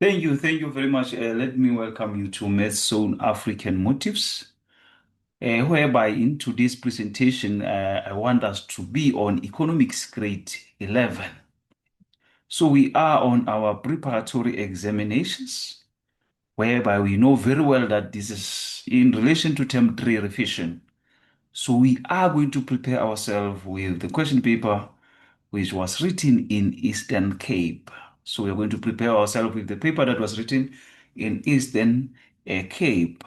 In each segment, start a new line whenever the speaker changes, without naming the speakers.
Thank you very much. Let me welcome you to MedZone African Motives, whereby in today's presentation, I want us to be on Economics Grade 11. So we are on our preparatory examinations, whereby we know very well that this is in relation to Term 3 revision. So we are going to prepare ourselves with the question paper which was written in Eastern Cape. So we are going to prepare ourselves with the paper that was written in Eastern Cape.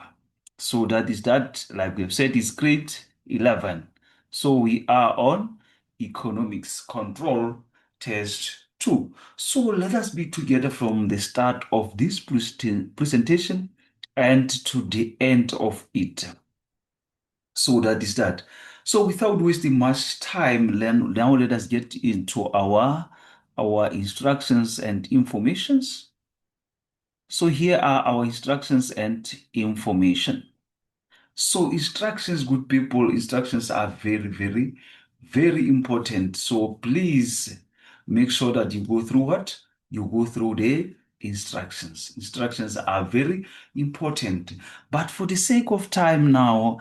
So that is that, like we've said, is grade 11. So we are on economics control test 2. So let us be together from the start of this presentation and to the end of it. So that is that. So without wasting much time, now let us get into our instructions and informations. So here are our instructions and information. So instructions, good people, instructions are very, very, very important. So please make sure that you go through what? You go through the instructions. Instructions are very important. But for the sake of time now,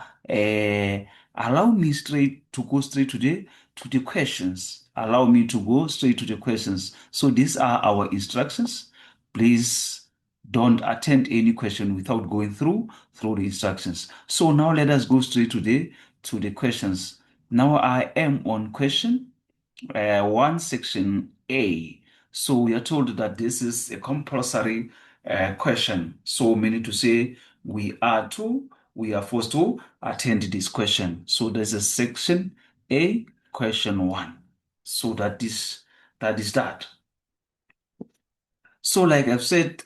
allow me to go straight to the questions. Allow me to go straight to the questions. So these are our instructions. Please don't attend any question without going through the instructions. So now let us go straight to the questions. Now I am on question 1, section A. So we are told that this is a compulsory question. So meaning to say we are forced to attend this question. So there's a section A, question 1. So that is that. So like I've said,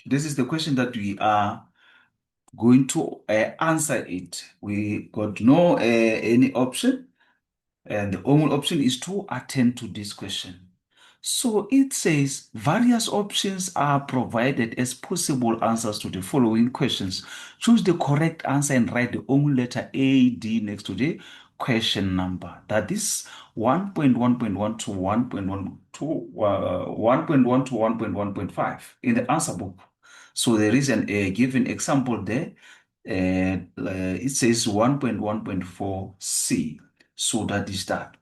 this is the question that we are going to answer it. We got no any option, and the only option is to attend to this question. So it says various options are provided as possible answers to the following questions. Choose the correct answer and write the only letter A, D next to the question number. That is 1.1.1 to 1.1 to 1.1 to 1.1.5 in the answer book. So there is a given example there. It says 1.1.4C. So that is that.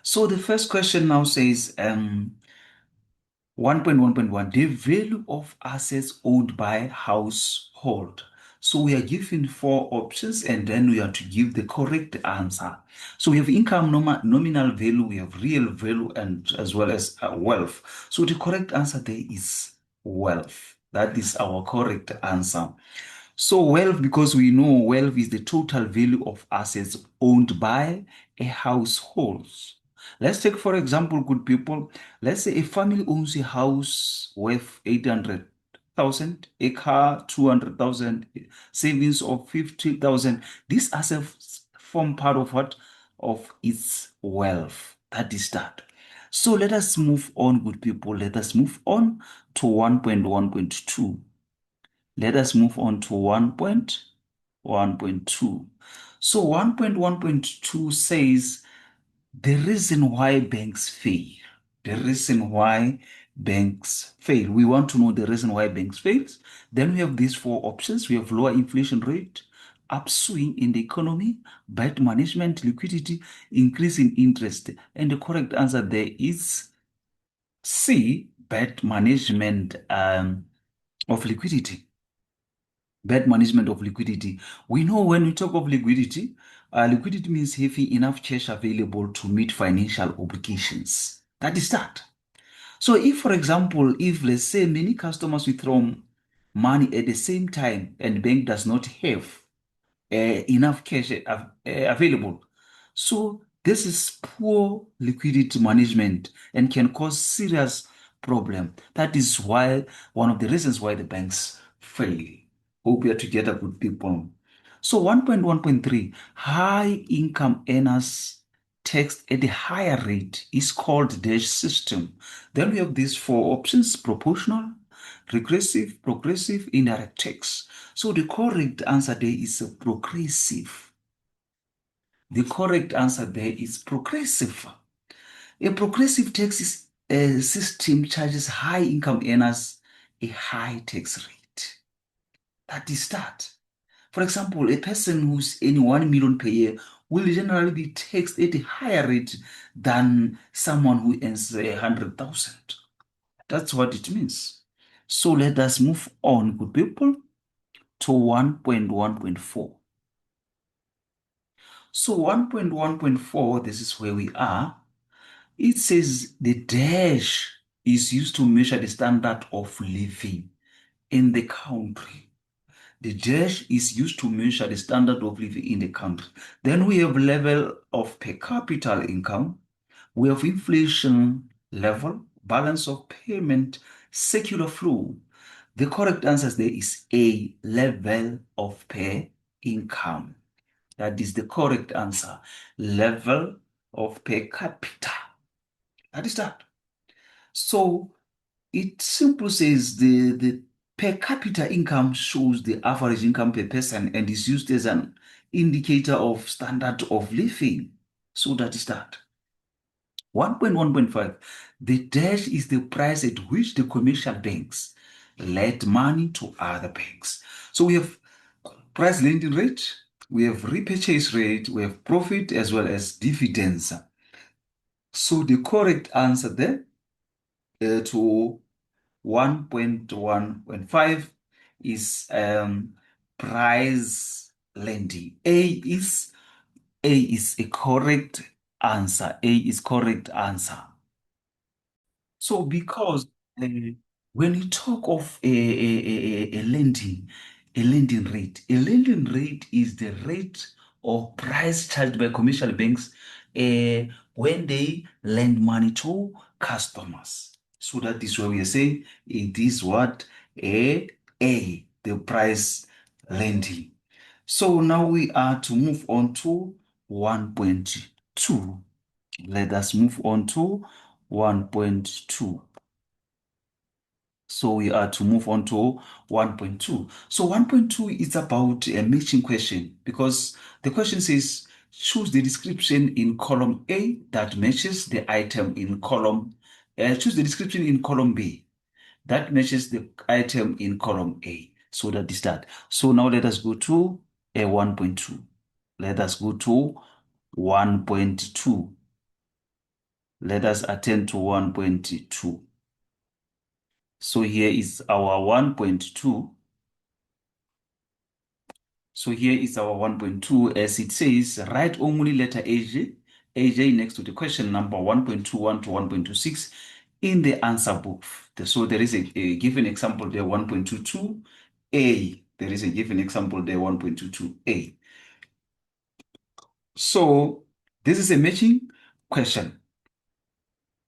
So the first question now says 1.1.1, the value of assets owned by household. So we are given 4 options and then we have to give the correct answer. So we have income, nominal value, we have real value, and as well as wealth. So the correct answer there is wealth. That is our correct answer. So wealth, because we know wealth is the total value of assets owned by a household. Let's take, for example, good people, let's say a family owns a house worth 800,000, a car 200,000, savings of 50,000. These assets form part of what? Of its wealth. That is that. So let us move on, good people. Let us move on to 1.1.2. Let us move on to 1.1.2. So 1.1.2 says the reason why banks fail. The reason why banks fail. We want to know the reason why banks fail. Then we have these 4 options. We have lower inflation rate, upswing in the economy, bad management, liquidity, increase in interest. And the correct answer there is C, bad management of liquidity. Bad management of liquidity. We know when we talk of liquidity, liquidity means having enough cash available to meet financial obligations. That is that. So if, for example, if let's say many customers withdraw money at the same time and bank does not have enough cash available, so this is poor liquidity management and can cause serious problem. That is why one of the reasons why the banks fail. Hope we are together, good people. So 1.1.3, high income earners taxed at a higher rate is called dash system. Then we have these 4 options: proportional, regressive, progressive, indirect tax. So the correct answer there is progressive. The correct answer there is progressive. A progressive tax is system charges high income earners a high tax rate. That is that. For example, a person who's earning 1 million per year will generally be taxed at a higher rate than someone who earns 100,000. That's what it means. So let us move on, good people, to 1.1.4. So 1.1.4, this is where we are. It says the dash is used to measure the standard of living in the country. The dash is used to measure the standard of living in the country. Then we have level of per capita income. We have inflation level, balance of payment, secular flow. The correct answer there is A, level of per income. That is the correct answer. Level of per capita. That is that. So it simply says the per capita income shows the average income per person and is used as an indicator of standard of living. So that is that. 1.1.5, the dash is the price at which the commercial banks lend money to other banks. So we have price lending rate, we have repurchase rate, we have profit as well as dividends. So the correct answer there to 1.1.5 is price lending. A is a correct answer. A is correct answer. So because uh, when you talk of a lending rate is the rate or price charged by commercial banks when they lend money to customers. So that is why we are saying it is what the price lending. So now we are to move on to 1.2. Let us move on to 1.2. So we are to move on to 1.2. So 1.2 is about a matching question because the question says choose the description in column A that matches the item in column, choose the description in column B that matches the item in column A. So that is that. So now let us go to a 1.2. Let us go to 1.2. Let us attend to 1.2. So here is our 1.2. So here is our 1.2 as it says, write only letter AJ next to the question number 1.21 to 1.26 in the answer book. So there is a given example there, 1.22A. There is a given example there, 1.22A. So this is a matching question.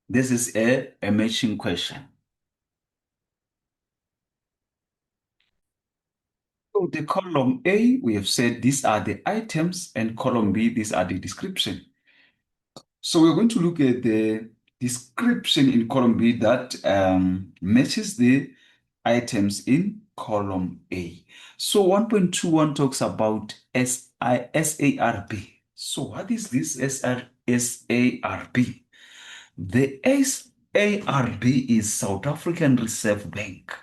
This is a matching question. So the column A, we have said these are the items, and column B, these are the description. So we're going to look at the description in column B that matches the items in column A. So 1.21 talks about SARB. So what is this SARB? The SARB is South African Reserve Bank.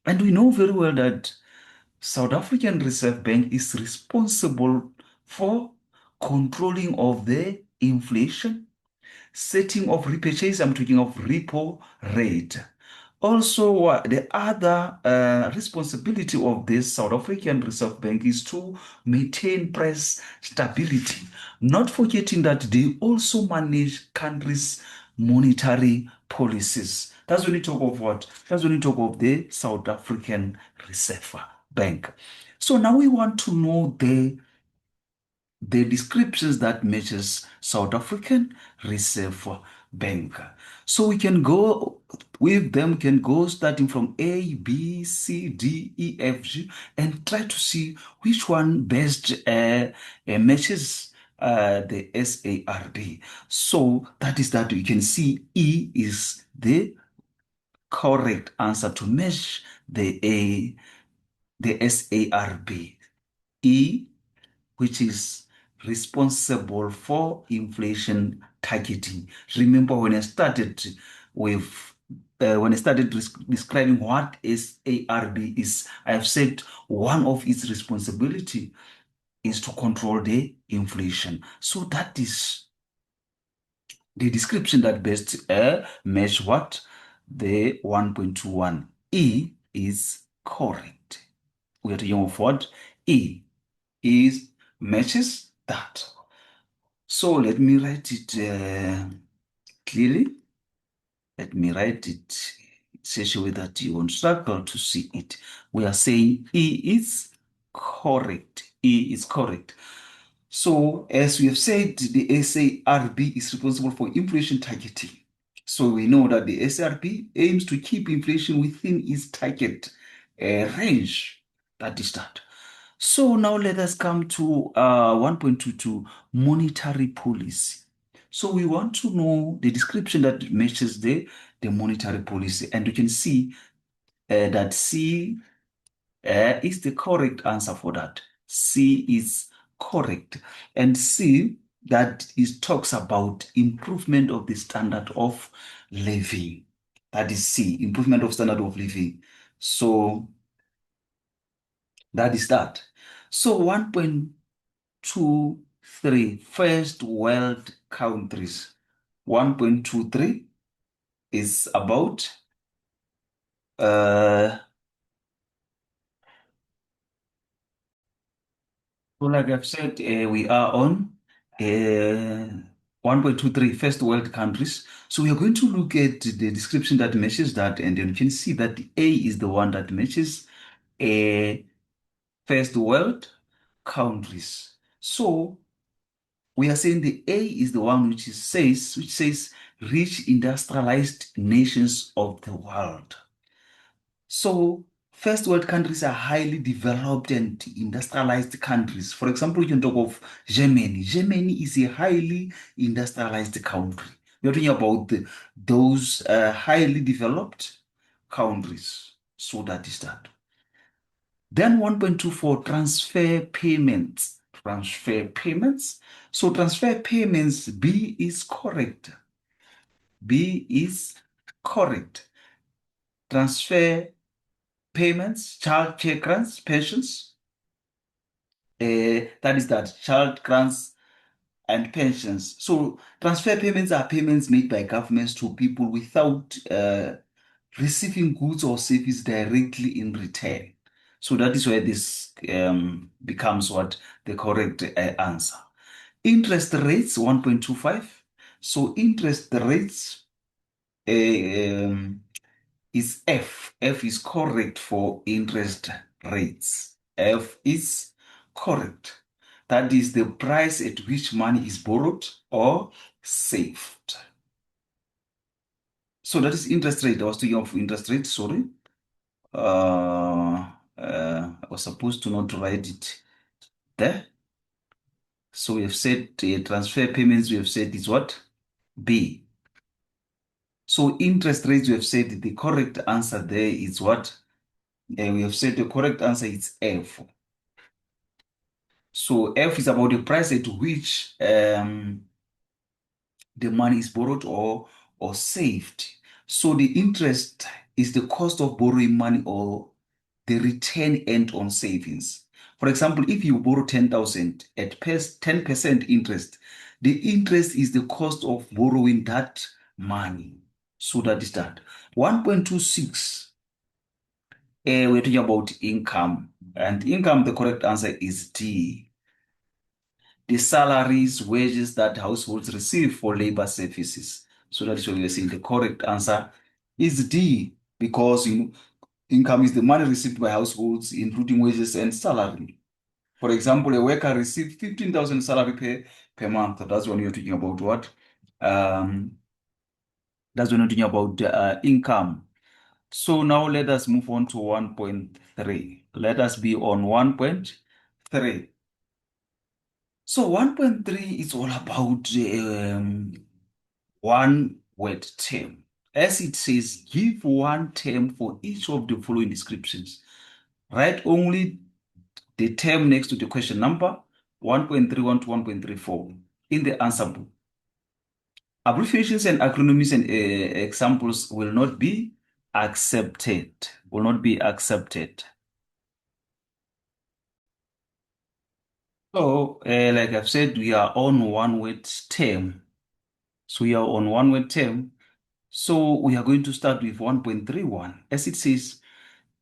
And we know very well that South African Reserve Bank is responsible for controlling of the inflation, setting of repurchase, I'm talking of repo rate. Also, the other responsibility of this South African Reserve Bank is to maintain price stability, not forgetting that they also manage countries' monetary policies. That's when you talk of what? That's when you talk of the South African Reserve Bank. So now we want to know the descriptions that matches South African Reserve Bank. So we can go with them, can go starting from A, B, C, D, E, F, G, and try to see which one best matches the SARB. So that is that you can see E is the correct answer to match the SARB. E, which is responsible for inflation targeting. Remember when I started when I started describing what SARB is, I have said one of its responsibility is to control the inflation. So that is the description that best match what the 1.21. E is correct. We are talking of what? E is matches that. So let me write it clearly. Let me write it in such a way that you won't struggle to see it. We are saying E is correct. E is correct. So, as we have said, the SARB is responsible for inflation targeting. So, we know that the SARB aims to keep inflation within its target range. That is that. So, now let us come to 1.22 monetary policy. So, we want to know the description that matches the monetary policy. And you can see that C is the correct answer for that. C is correct. And C, that is talks about improvement of the standard of living. That is C, improvement of standard of living. So that is that. So 1.23 first world countries. 1.23 is about so like I've said, we are on 1.23 first world countries. So we are going to look at the description that matches that, and then you can see that A is the one that matches first world countries. So we are saying the A is the one which says rich industrialized nations of the world. So first world countries are highly developed and industrialized countries. For example, you can talk of Germany. Germany is a highly industrialized country. We're talking about those highly developed countries. So that is that. Then 1.24 transfer payments. Transfer payments. So transfer payments, B is correct. B is correct. Transfer payments, child care grants, pensions. That is that, child grants and pensions. So transfer payments are payments made by governments to people without receiving goods or service directly in return. So that is where this becomes what the correct answer. Interest rates 1.25. So interest rates is F. F is correct for interest rates. F is correct. That is the price at which money is borrowed or saved. So that is interest rate. I was talking of interest rate, sorry. I was supposed to not write it there. So we have said transfer payments, we have said is what? B. So interest rates, we have said the correct answer there is what? We have said the correct answer is F. So F is about the price at which the money is borrowed or saved. So the interest is the cost of borrowing money or the return earned on savings. For example, if you borrow 10,000 at 10% interest, the interest is the cost of borrowing that money. So that is that. 1.26, we're talking about income. And income, the correct answer is D. The salaries, wages that households receive for labor services. So that is why we are saying the correct answer is D, because income is the money received by households, including wages and salary. For example, a worker receives 15,000 salary per month. That's when you're talking about what? That's when you're talking about income. So now let us move on to 1.3. Let us be on 1.3. So 1.3 is all about one word term. As it says, give one term for each of the following descriptions. Write only the term next to the question number 1.31 to 1.34 in the answer book. Abbreviations and acronyms and examples will not be accepted. Will not be accepted. So, like I've said, we are on one word term. So we are on one word term. So we are going to start with 1.31. As it says,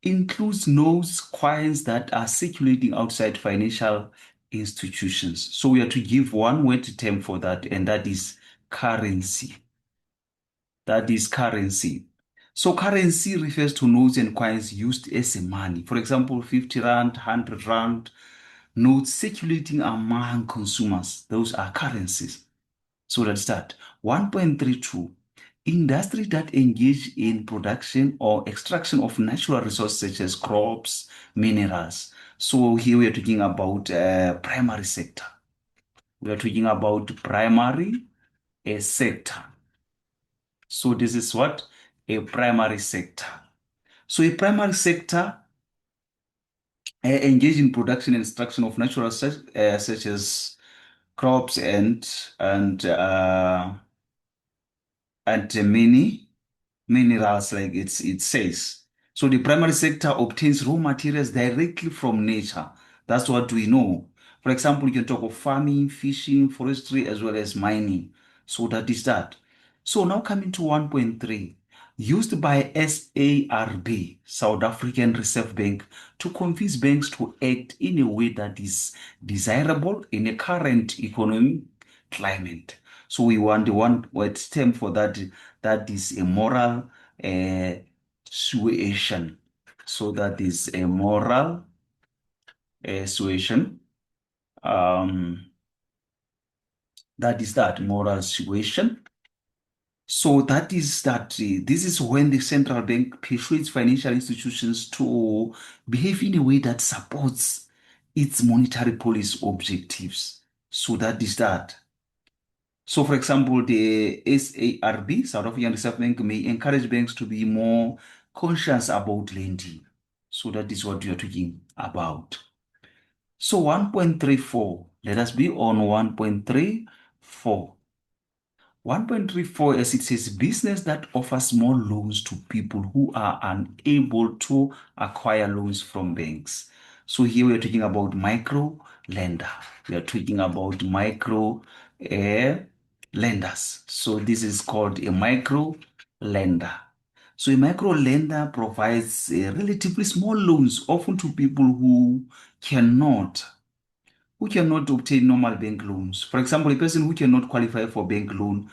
includes those coins that are circulating outside financial institutions. So we are to give one word term for that, and that is currency. That is currency. So currency refers to notes and coins used as a money. For example, 50 rand, 100 rand, notes circulating among consumers. Those are currencies. So let's start. 1.32. Industry that engage in production or extraction of natural resources such as crops, minerals. So here we are talking about primary sector. We are talking about primary sector. So this is what? A primary sector. So a primary sector engage in production and extraction of natural such as crops and many minerals, like it says. So the primary sector obtains raw materials directly from nature. That's what we know. For example, you can talk of farming, fishing, forestry, as well as mining. So that is that. So now coming to 1.3, used by SARB, South African Reserve Bank, to convince banks to act in a way that is desirable in a current economic climate. So we want the one word term for that, that is a moral suasion. So that is a moral suasion. That is that moral suasion. So that is that this is when the central bank persuades financial institutions to behave in a way that supports its monetary policy objectives. So that is that. So, for example, the SARB, South African Reserve Bank, may encourage banks to be more conscious about lending. So that is what we are talking about. So 1.34, let us be on 1.34. 1.34, as it says, business that offers more loans to people who are unable to acquire loans from banks. So here we are talking about micro lender. We are talking about micro lenders. So this is called a micro lender. So a micro lender provides relatively small loans, often to people who cannot obtain normal bank loans. For example, a person who cannot qualify for bank loan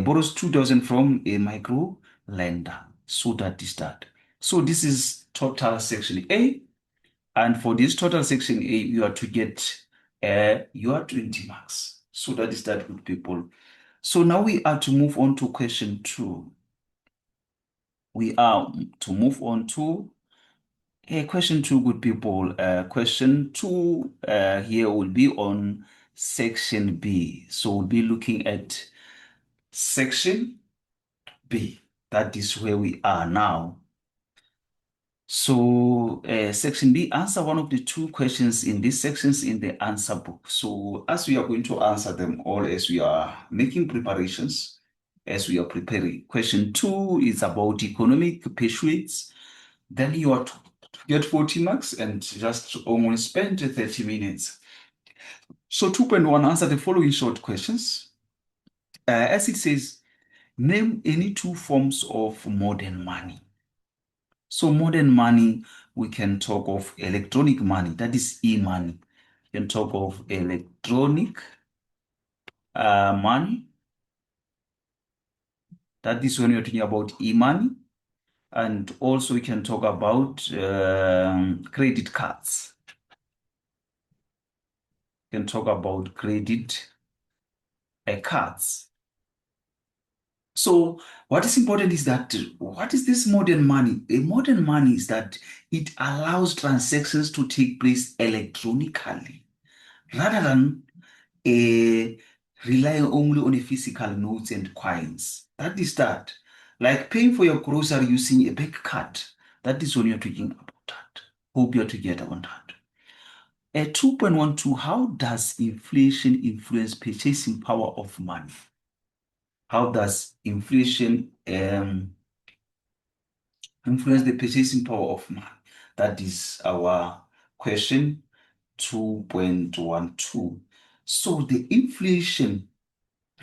borrows 2,000 from a micro lender. So that is that. So this is total section A. And for this total section A, you are to get your 20 marks. So that is that, good people. So now we are to move on to question 2. We are to move on to question 2, good people. Question 2 here will be on section B. So we'll be looking at section B. That is where we are now. So section B, answer one of the 2 questions in these sections in the answer book. So as we are going to answer them all as we are making preparations, as we are preparing. Question 2 is about economic pursuits. Then you are to get 40 marks and just only spend 30 minutes. So 2.1, answer the following short questions. As it says, name any 2 forms of modern money. So modern money, we can talk of electronic money, that is e-money. We can talk of electronic money. That is when you're talking about e-money. And also we can talk about credit cards. We can talk about credit cards. So what is important is that what is this modern money? A modern money is that it allows transactions to take place electronically rather than relying only on a physical notes and coins. That is that. Like paying for your grocery using a bank card. That is when you're talking about that. Hope you're together on that. At 2.12, how does inflation influence purchasing power of money? How does inflation influence the purchasing power of money? That is our question 2.12. So the inflation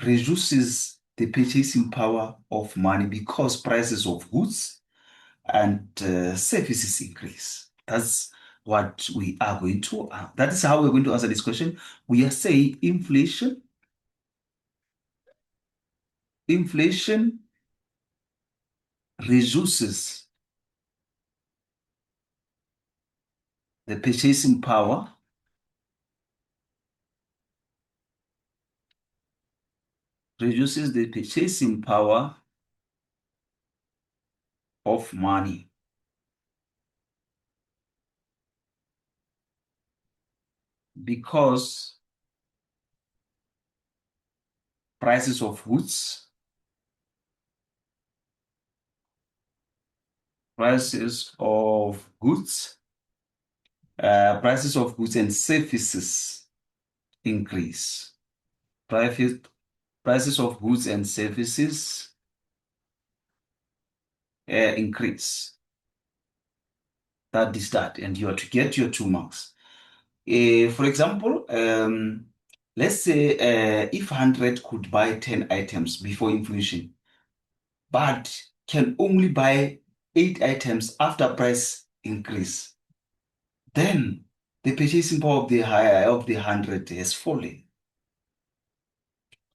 reduces the purchasing power of money because prices of goods and services increase. That's what we are going to, that is how we're going to answer this question. We are saying inflation reduces the purchasing power reduces the purchasing power of money because prices of goods, prices of goods, prices of goods and services increase. Prices of goods and services increase. That is that, and you are to get your 2 marks. For example, let's say if 100 could buy 10 items before inflation, but can only buy 8 items after price increase, then the purchasing power of the higher of the 100 has fallen.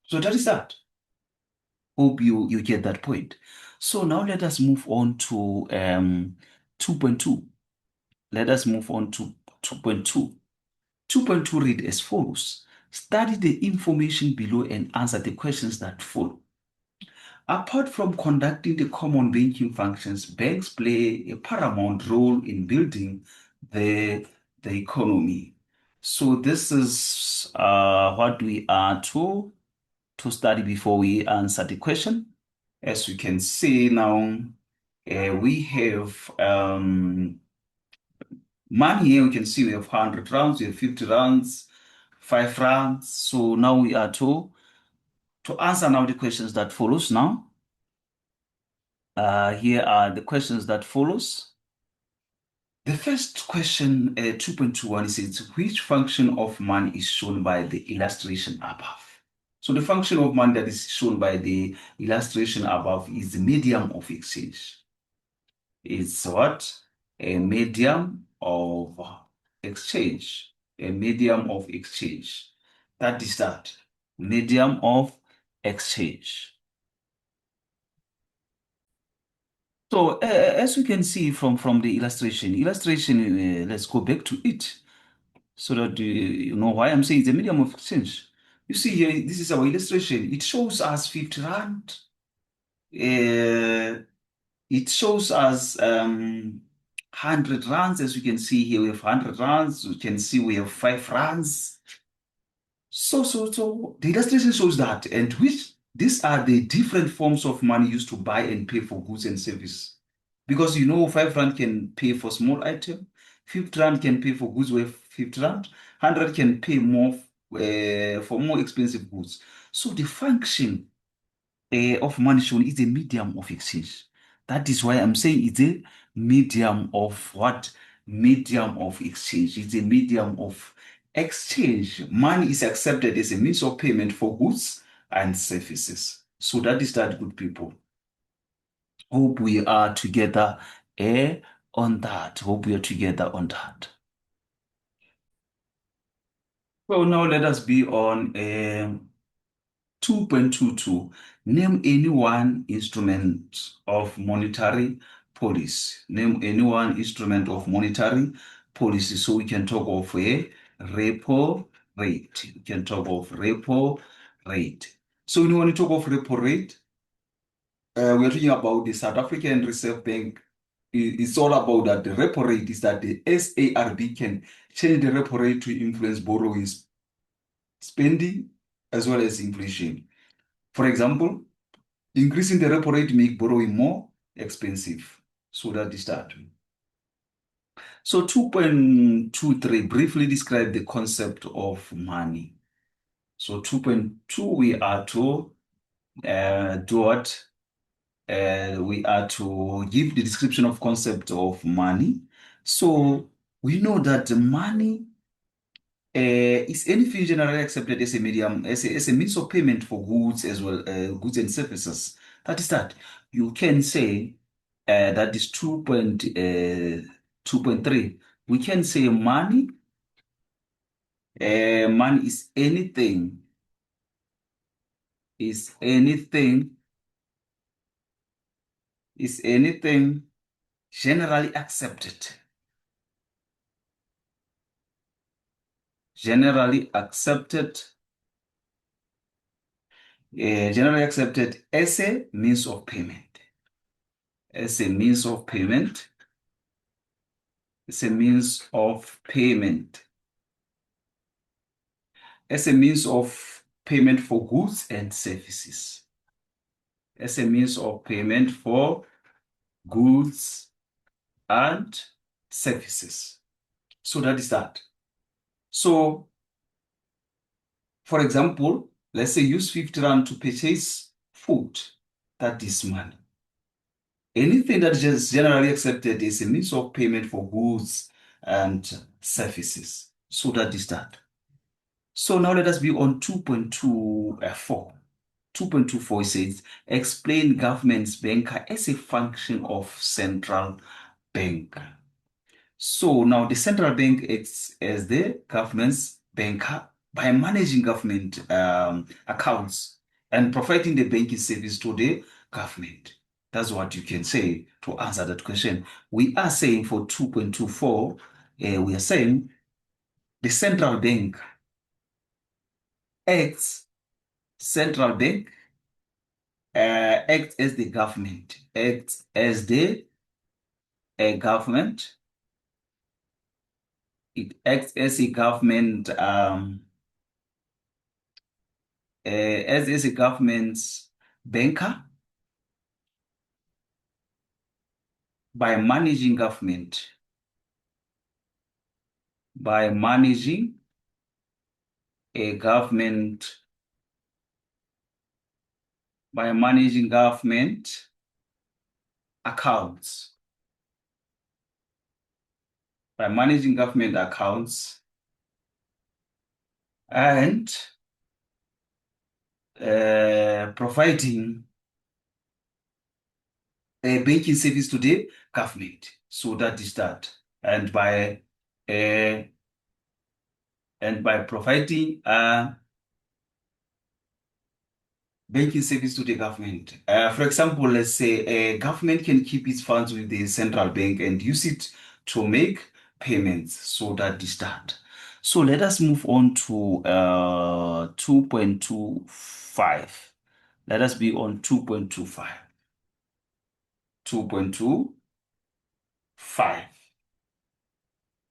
So that is that. Hope you get that point. So now let us move on to 2.2. Let us move on to 2.2. 2.2 read as follows. Study the information below and answer the questions that follow. Apart from conducting the common banking functions, banks play a paramount role in building the, the economy. So this is what we are to study before we answer the question. As you can see now, we have money here. We can see we have 100 rounds, we have 50 rounds, 5 rounds. So now we are to answer now the questions that follows now. Here are the questions that follows. The first question, 2.21, says, which function of money is shown by the illustration above? So the function of money that is shown by the illustration above is the medium of exchange. It's what? A medium of exchange. A medium of exchange. That is that. Medium of exchange. So as we can see from the illustration, let's go back to it so that you know why I'm saying it's a medium of exchange. You see here, this is our illustration. It shows us 50 rand. It shows us 100 rands. As you can see here, we have 100 rands. You can see we have 5 rands. So the illustration shows that, and which these are the different forms of money used to buy and pay for goods and service. Because you know, 5 rand can pay for small item, 50 rand can pay for goods worth 50 rand, 100 can pay more for more expensive goods. So the function of money shown is a medium of exchange. That is why I'm saying it's a medium of what? Medium of exchange. It's a medium of exchange. Money is accepted as a means of payment for goods and services. So that is that, good people. Hope we are together on that. Hope we are together on that. Well, now let us be on 2.22. Name any one instrument of monetary policy. Name any one instrument of monetary policy. So we can talk of a repo rate. We can talk of repo rate. So when you want to talk of repo rate, we're talking about the South African Reserve Bank. It's all about that. The repo rate is that the SARB can change the repo rate to influence borrowing, spending, as well as inflation. For example, increasing the repo rate make borrowing more expensive. So that is that. So 2.23 briefly describe the concept of money. So 2.2 we are to do what? We are to give the description of concept of money. So we know that money is anything generally accepted as a medium, as a means of payment for goods as well, goods and services. That is that. You can say that is 2.3. We can say money is anything, is anything generally accepted. Generally accepted, generally accepted as a means of payment. As a means of payment. As a means of payment. As a means of payment for goods and services. As a means of payment for goods and services. So that is that. So, for example, let's say use 50 Rand to purchase food. That is money. Anything that is generally accepted is a means of payment for goods and services. So that is that. So now let us be on 2.24. 2.24 says, explain government's banker as a function of central bank. So now the central bank acts as the government's banker by managing government accounts and providing the banking service to the government. That's what you can say to answer that question. We are saying for 2.24, we are saying the acts, central bank acts as the government, acts as the government. It acts as a government, as a government's banker by managing government, by managing a government, by managing government accounts, by managing government accounts and providing a banking service to the government. So that is that. And by providing banking service to the government. For example, let's say a government can keep its funds with the central bank and use it to make payments. So that is that. So let us move on to 2.25. Let us be on 2.25. 2.25.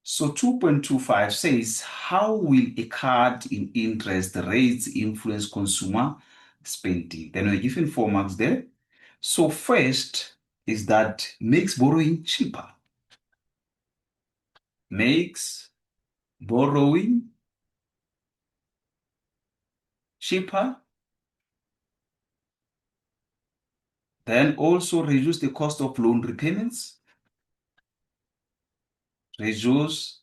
So 2.25 says, how will a cut in interest rates influence consumer spending? Then we're given 4 marks there. So first is that makes borrowing cheaper. Makes borrowing cheaper. Then also reduce the cost of loan repayments. Reduce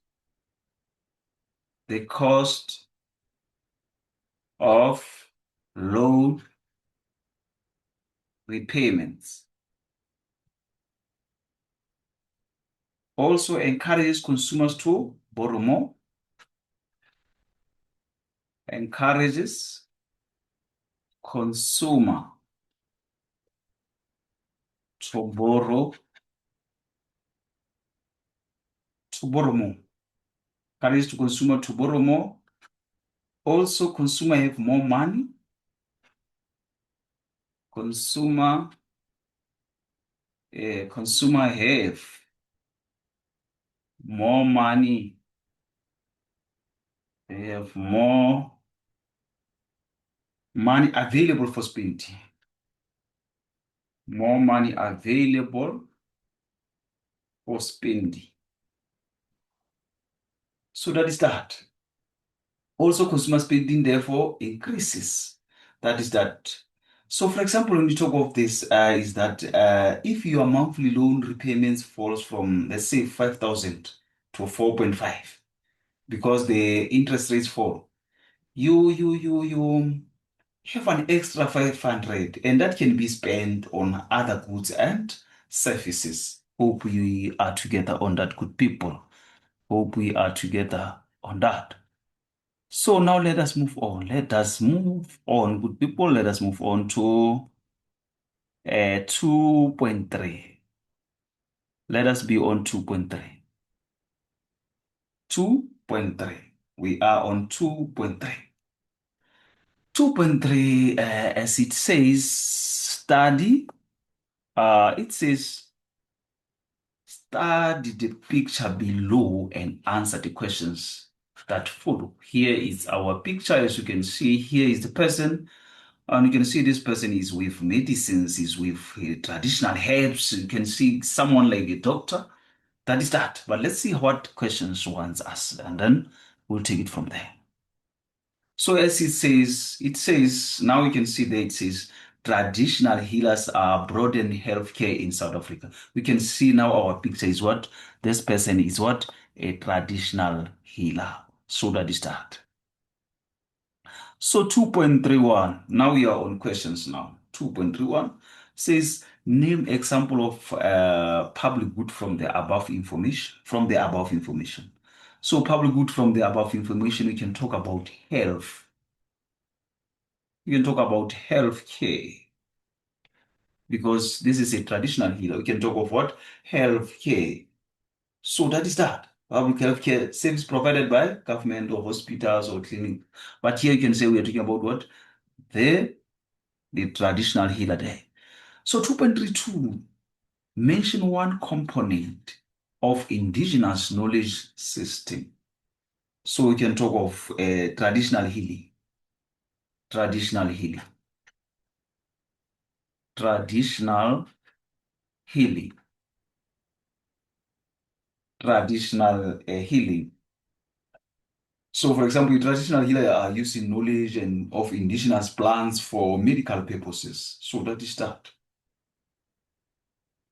the cost of loan repayments. Also encourages consumers to borrow more. Encourages consumer to borrow more. Encourages to consumer to borrow more. Also, consumer have more money. Consumer have more money. They have more money available for spending. More money available for spending. So that is that. Also, consumer spending therefore increases. That is that. So, for example, when we talk of this, is that if your monthly loan repayments falls from, let's say, 5,000 to 4.5, because the interest rates fall, you have an extra 500, and that can be spent on other goods and services. Hope we are together on that, good people. Hope we are together on that. So now let us move on. Let us move on, good people. Let us move on to 2.3. Let us be on 2.3. 2.3. We are on 2.3. 2.3, as it says, it says, study the picture below and answer the questions that follow. Here is our picture. As you can see, here is the person. And you can see this person is with medicines, is with traditional herbs. You can see someone like a doctor. That is that. But let's see what questions wants us, and then we'll take it from there. So as it says, now you can see that it says traditional healers are broadening healthcare in South Africa. We can see now our picture is what this person is what a traditional healer. So that is that. So 2.31, now we are on questions now. 2.31 says name example of public good from the above information. So public good from the above information, we can talk about health. We can talk about health care because this is a traditional healer. We can talk of what? Health care. So that is that. Public health care service provided by government or hospitals or clinic. But here you can say we are talking about what? The traditional healer there. So 2.32, mention one component of indigenous knowledge system. So we can talk of traditional healing, traditional healing, traditional healing, traditional healing. So, for example, traditional healers are using knowledge and of indigenous plants for medical purposes. So that is that.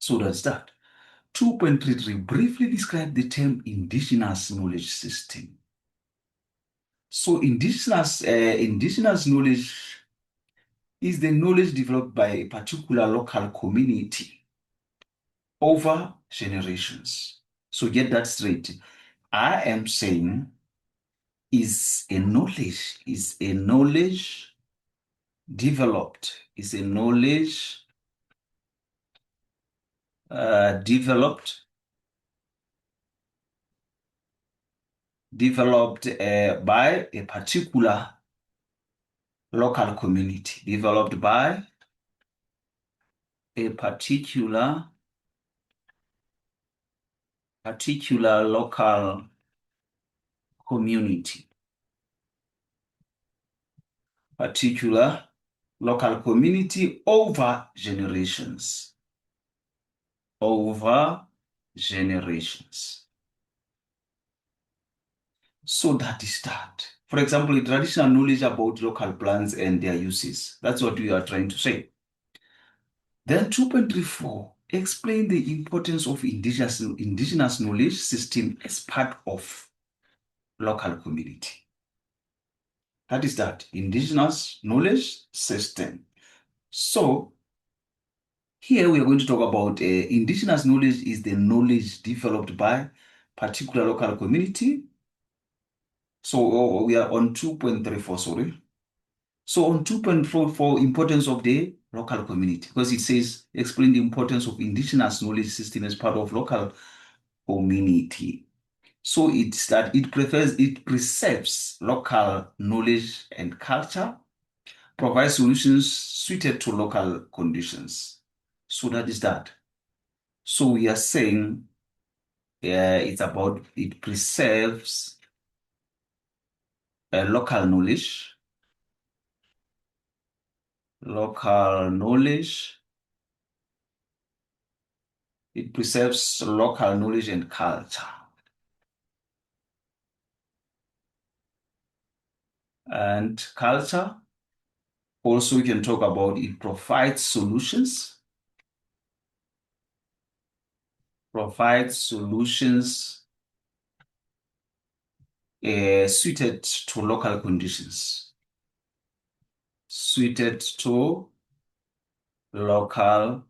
So that's that. 2.33, briefly describe the term indigenous knowledge system. So indigenous knowledge is the knowledge developed by a particular local community over generations. So get that straight. I am saying is a knowledge developed, is a knowledge developed by a particular local community, developed by a particular local community, particular local community over generations, over generations. So that is that. For example, the traditional knowledge about local plants and their uses. That's what we are trying to say. Then 2.34, explain the importance of indigenous knowledge system as part of local community. That is that, indigenous knowledge system. So here we are going to talk about indigenous knowledge is the knowledge developed by particular local community. So we are on 2.34, sorry. So on 2.44, importance of the local community, because it says explain the importance of indigenous knowledge system as part of local community. So it's that it preserves local knowledge and culture, provides solutions suited to local conditions. So that is that. So we are saying it preserves local knowledge. It preserves local knowledge and culture. And culture Also, we can talk about it provides solutions. Provides solutions suited to local conditions. Suited to local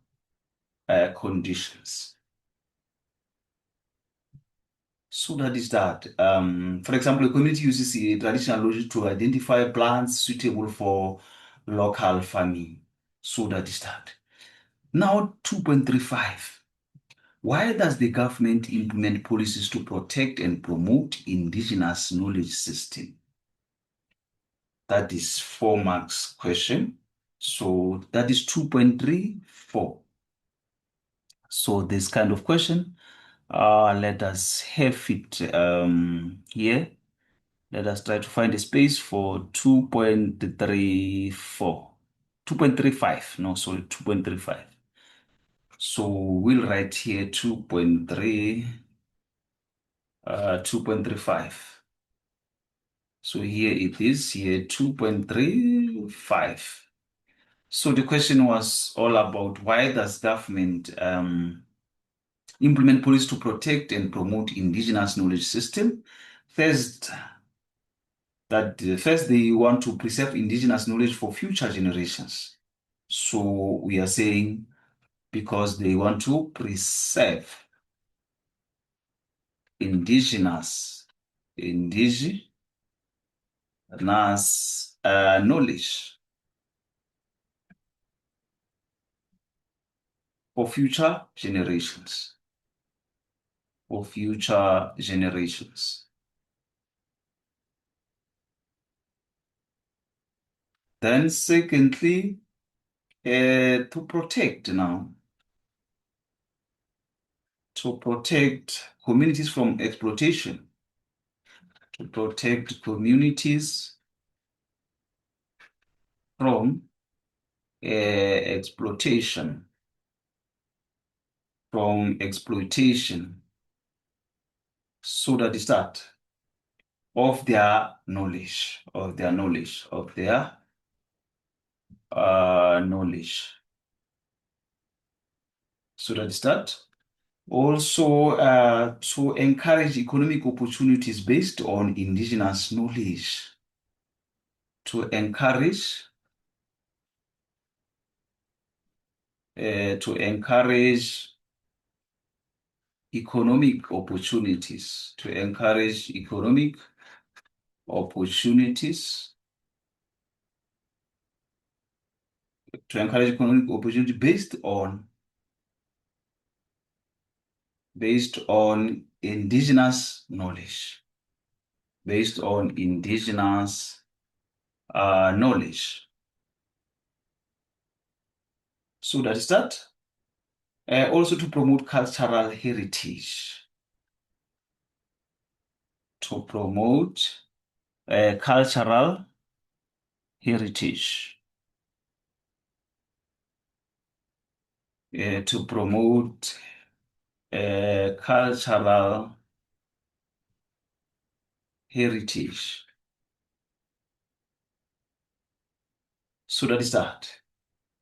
conditions. So that is that. For example, a community uses a traditional logic to identify plants suitable for local farming. So that is that. Now, 2.35. Why does the government implement policies to protect and promote indigenous knowledge system? That is 4 marks question. So that is 2.34. So this kind of question, let us have it here. Let us try to find a space for 2.34. 2.35. No, sorry, 2.35. So we'll write here 2.35. So here it is, here 2.35. So the question was all about why does government implement policies to protect and promote indigenous knowledge system? First, first they want to preserve indigenous knowledge for future generations. So we are saying because they want to preserve indigenous knowledge for future generations. For future generations. Then secondly, to protect now, to protect communities from exploitation, to protect communities from exploitation, so that is that of their knowledge, of their knowledge, of their knowledge. So that is that. Also, to encourage economic opportunities based on indigenous knowledge. To encourage economic opportunities. To encourage economic opportunities. To encourage economic opportunity based on indigenous knowledge. Based on indigenous knowledge. So that is that. Also to promote cultural heritage. To promote cultural heritage. To promote cultural heritage. So that is that.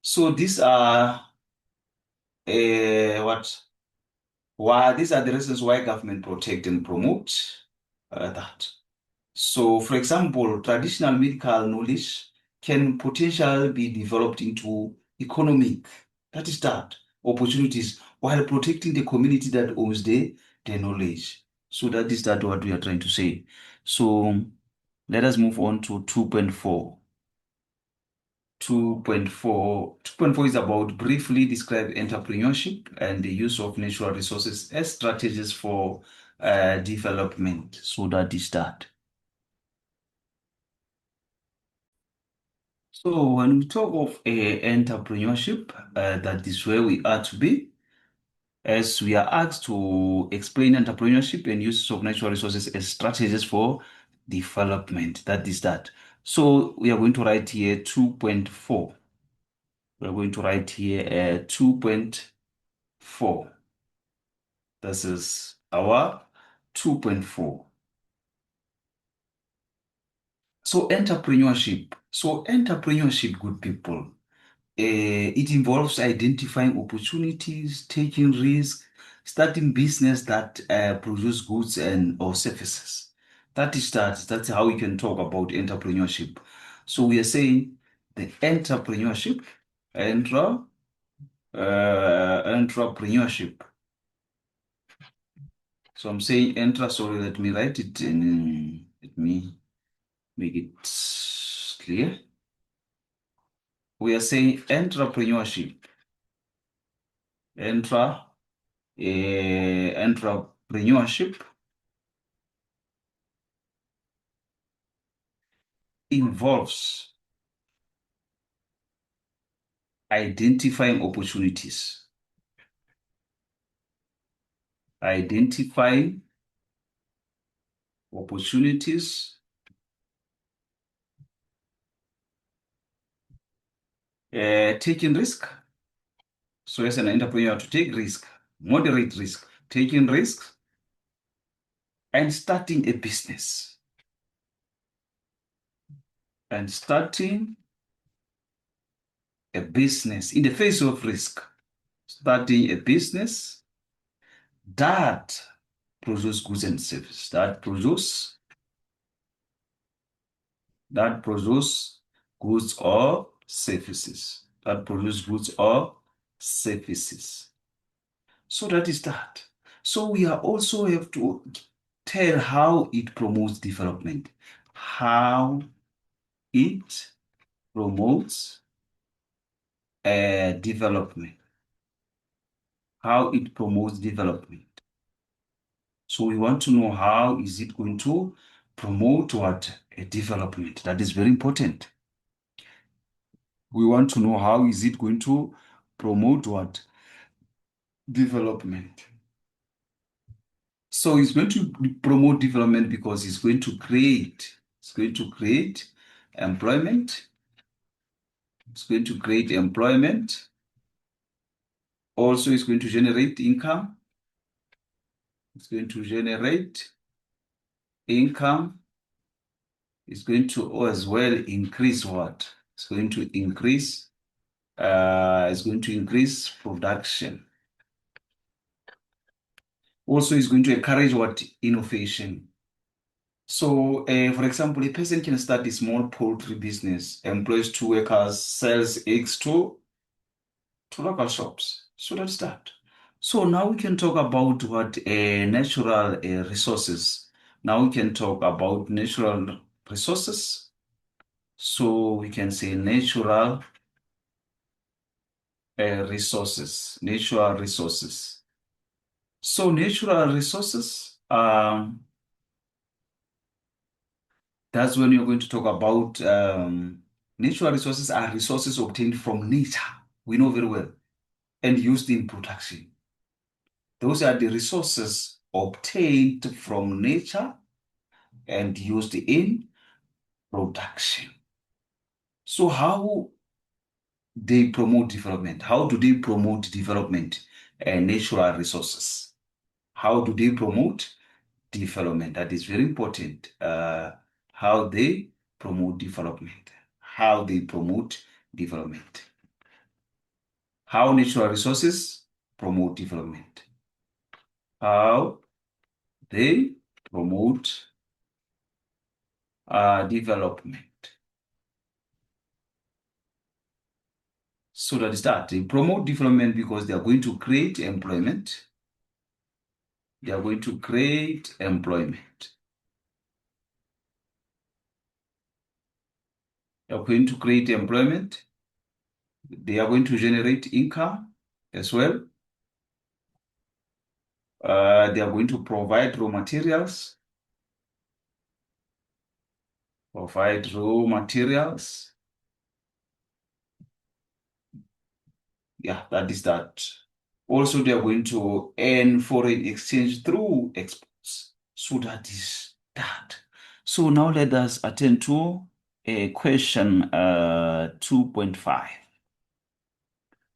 So these are what? Why these are the reasons why government protect and promote that. So, for example, traditional medical knowledge can potentially be developed into economic, that is that, opportunities while protecting the community that owns the knowledge. So that is that what we are trying to say. So let us move on to 2.4. 2.4 is about briefly describe entrepreneurship and the use of natural resources as strategies for development. So that is that. So when we talk of entrepreneurship, that is where we are to be, as we are asked to explain entrepreneurship and use of natural resources as strategies for development. That is that. So we are going to write here 2.4. We're going to write here 2.4. This is our 2.4. So entrepreneurship. So entrepreneurship, good people. It involves identifying opportunities, taking risks, starting business that produce goods and or services. That is that. That's how we can talk about entrepreneurship. So we are saying the entrepreneurship, entrepreneurship. So I'm saying sorry, let me write it and let me make it clear. We are saying entrepreneurship. Entrepreneurship involves identifying opportunities, identifying opportunities, taking risk. So as an entrepreneur, to take risk, moderate risk, taking risks, and starting a business. And starting a business in the face of risk, starting a business that produce goods and services, that produce goods or services, that produce goods or services. So that is that. So we are also have to tell how it promotes development, how it promotes development, how it promotes development. So we want to know how is it going to promote what? A development. That is very important. We want to know how is it going to promote what? Development. So it's going to promote development because it's going to create employment. It's going to create employment. Also, it's going to generate income. It's going to generate income. It's going to as well increase what? It's going to increase production. Also, it's going to encourage what? Innovation. So, for example, a person can start a small poultry business, employs 2 workers, sells eggs to local shops. So that's that. So now we can talk about what natural resources. Now we can talk about natural resources. So we can say natural resources, natural resources. So natural resources, that's when you're going to talk about natural resources are resources obtained from nature. We know very well, and used in production. Those are the resources obtained from nature and used in production. So how they promote development? How do they promote development and natural resources? How do they promote development? That is very important. How they promote development. How they promote development. How natural resources promote development. How they promote development. So that is that. They promote development because they are going to create employment. They are going to create employment. They are going to create employment. They are going to generate income as well. They are going to provide raw materials. Provide raw materials. Yeah, that is that. Also, they are going to earn foreign exchange through exports. So that is that. So now let us attend to question 2.5.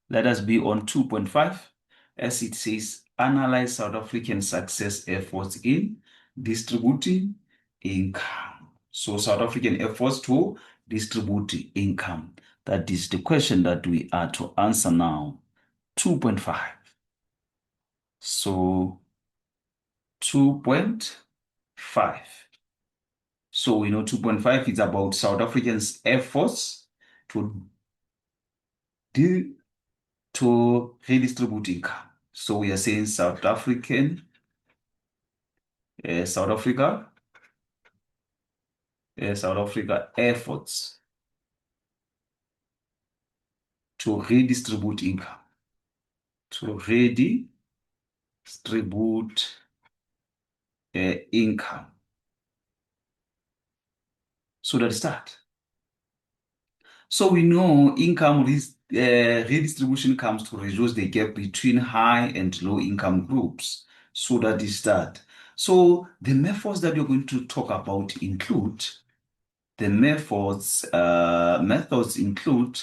Let us be on 2.5 as it says, analyze South African success efforts in distributing income. So South African efforts to distribute income. That is the question that we are to answer now. 2.5. So 2.5. So we know 2.5 is about South Africans' efforts to do to redistribute income. So we are saying South South Africa, South Africa efforts to redistribute income, to redistribute income. So let's start. So we know income redistribution comes to reduce the gap between high and low income groups. So that is that. So the methods that we're going to talk about include the methods include,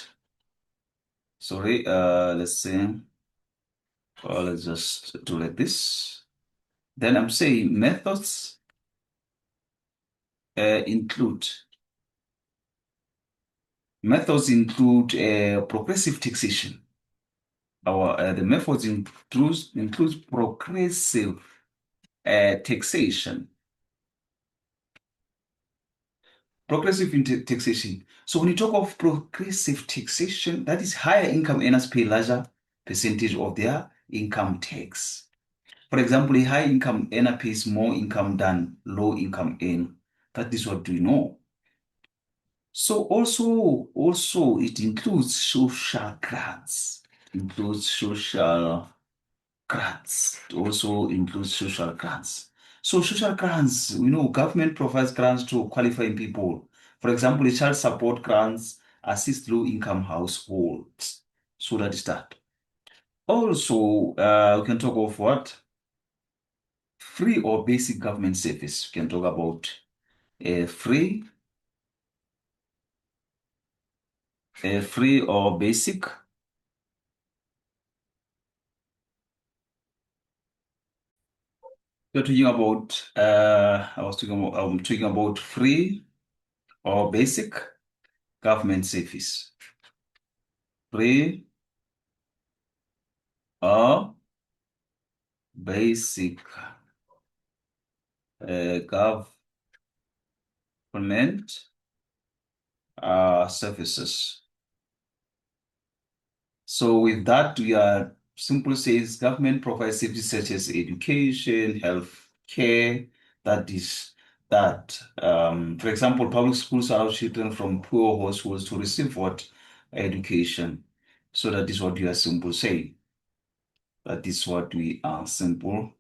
sorry, let's say, let's just do like this. Then I'm saying methods include progressive taxation. The methods includes progressive taxation. Taxation. So when you talk of progressive taxation, that is higher income earners pay larger percentage of their income tax. For example, a high income earner pays more income than low income earner. That is what we know. So also it includes social grants. Includes social grants. It also includes social grants. So social grants, we know government provides grants to qualifying people. For example, the child support grants assist low-income households. So that is that. Also, we can talk of what? Free or basic government service. We can talk about free or basic. We're talking about, I'm talking about free or basic government service. Free or basic government services. So with that, we are simply says government provides services such as education, health care. That is that. For example, public schools allow children from poor households to receive what education. So that is what we are simply saying. That is what we are simple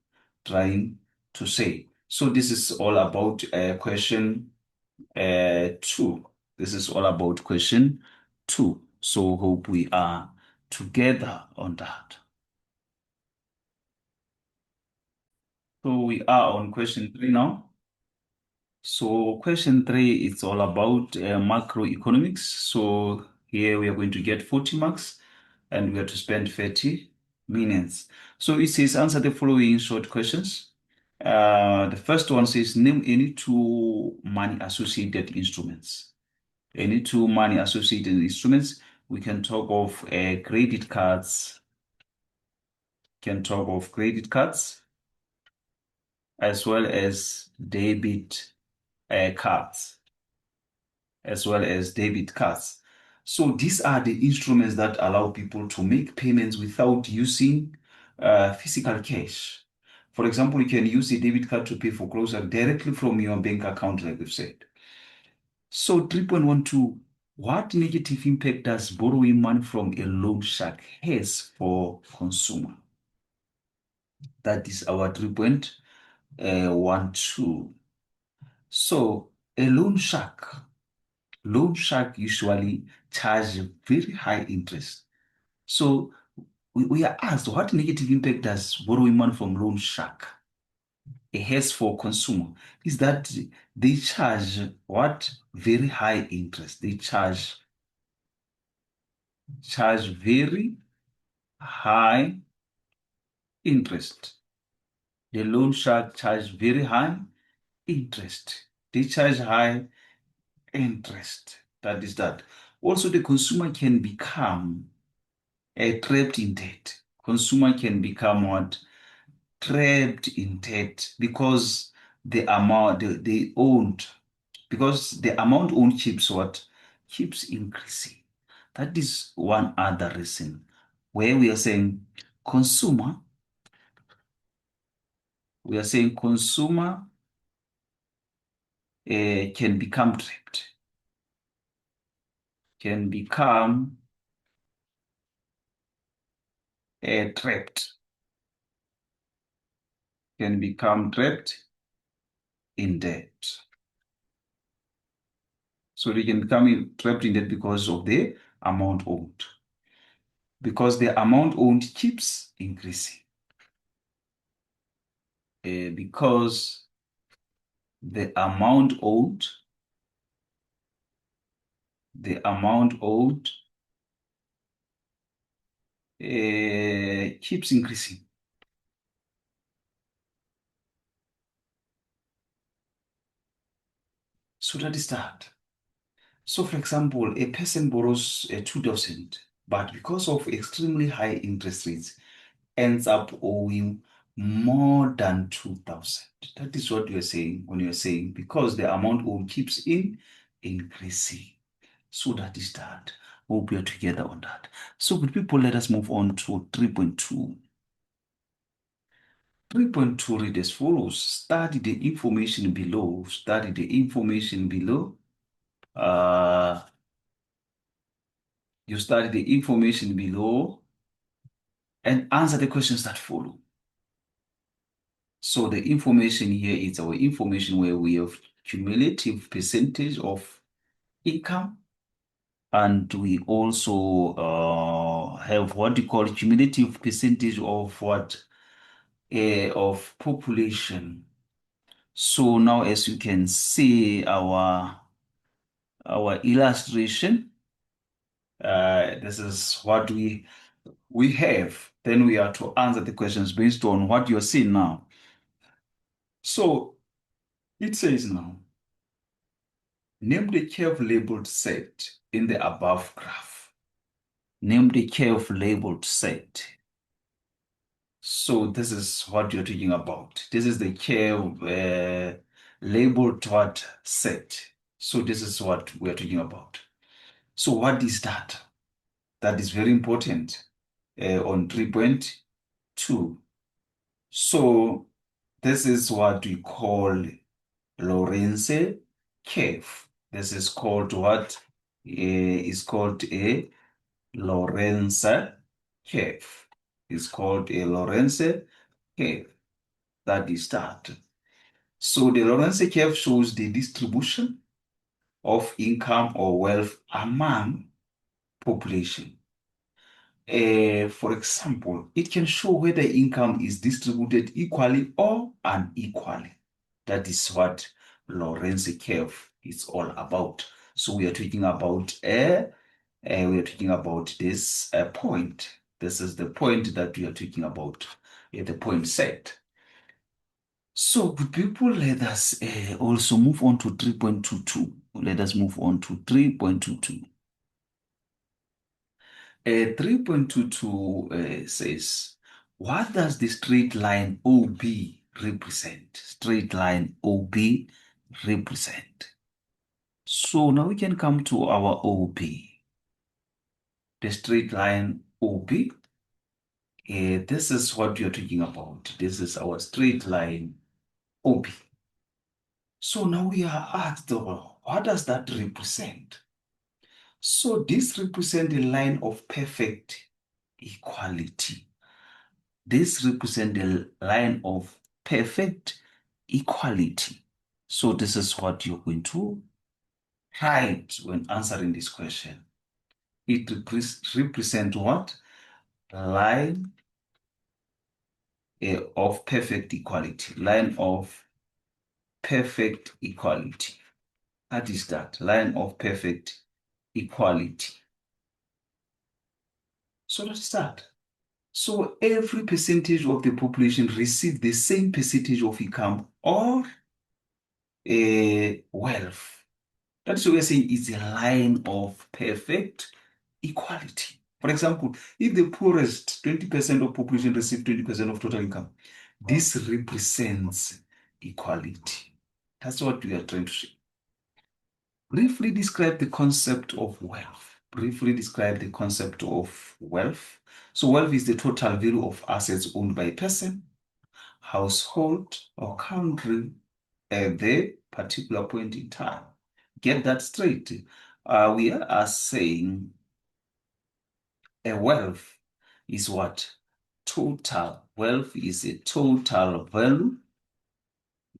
trying to say. So this is all about question 2. This is all about question 2. So hope we are together on that. So we are on question 3 now. So question 3 is all about macroeconomics. So here we are going to get 40 marks and we have to spend 30 minutes. So it says answer the following short questions. The first one says name any two money associated instruments. Any two money associated instruments. We can talk of credit cards. Can talk of credit cards as well as debit cards, as well as debit cards. So these are the instruments that allow people to make payments without using physical cash. For example, you can use a debit card to pay for groceries directly from your bank account, like we've said. So 3.12, what negative impact does borrowing money from a loan shark has for consumer? That is our 3.12. So a loan shark usually charge very high interest. So we are asked what negative impact does borrowing money from loan shark has for consumer? Is that they charge what? Very high interest. They charge very high interest. The loan shark charge very high interest. They charge high interest. That is that. Also, the consumer can become trapped in debt. Consumer can become what? Trapped in debt because the amount they owned, because the amount owned keeps what? Keeps increasing. That is one other reason where we are saying consumer, can become trapped, can become trapped, can become trapped in debt. So they can become trapped in debt because of the amount owed. Because the amount owed keeps increasing. Because the amount owed, keeps increasing. So that is that. So for example, a person borrows 2,000, but because of extremely high interest rates, ends up owing more than 2,000. That is what you're saying when you're saying because the amount owed keeps increasing. So that is that. Hope we are together on that. So good people, let us move on to 3.2. 3.2 read as follows. Study the information below. Study the information below. You study the information below and answer the questions that follow. So the information here is our information where we have cumulative percentage of income, and we also have what you call cumulative percentage of what of population. So now, as you can see, our illustration, this is what we have. Then we are to answer the questions based on what you're seeing now. So it says now, name the curve labeled set in the above graph. Name the curve labeled set. So this is what you're talking about. This is the curve labeled what set. So this is what we're talking about. So what is that? That is very important on 3.2. So this is what we call Lorentz curve. This is called what? Is called a Lorentz curve. It's called a Lorentz curve. That is that. So the Lorentz curve shows the distribution of income or wealth among population. For example, it can show whether income is distributed equally or unequally. That is what Lorentz curve is all about. So we are talking about this point. This is the point that we are talking about, the point set. So good people, let us also move on to 3.22. Let us move on to 3.22. 3.22 says, what does the straight line OB represent? Straight line OB represent. So now we can come to our OB. The straight line OB. This is what you're talking about. This is our straight line OB. So now we are asked, what does that represent? So this represents a line of perfect equality. This represents the line of perfect equality. So this is what you're going to write when answering this question. It represents what? Line of perfect equality. Line of perfect equality. That is that. Line of perfect equality. So that's that. So every percentage of the population receive the same percentage of income or wealth. That's what we're saying it's a line of perfect equality. For example, if the poorest 20% of population receive 20% of total income, this represents equality. That's what we are trying to say. Briefly describe the concept of wealth. Briefly describe the concept of wealth. So wealth is the total value of assets owned by a person, household, or country at the particular point in time. Get that straight. We are saying a wealth is what? Total. Wealth is a total value.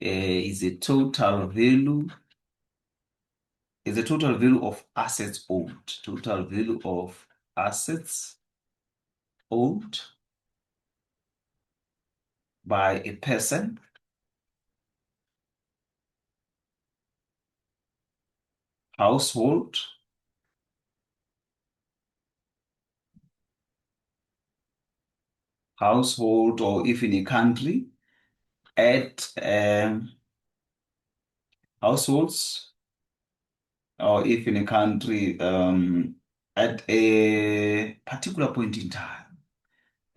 Is a total value. Is a total value of assets owned. Total value of assets owned by a person, household, or even a country at households or if in a country at a particular point in time,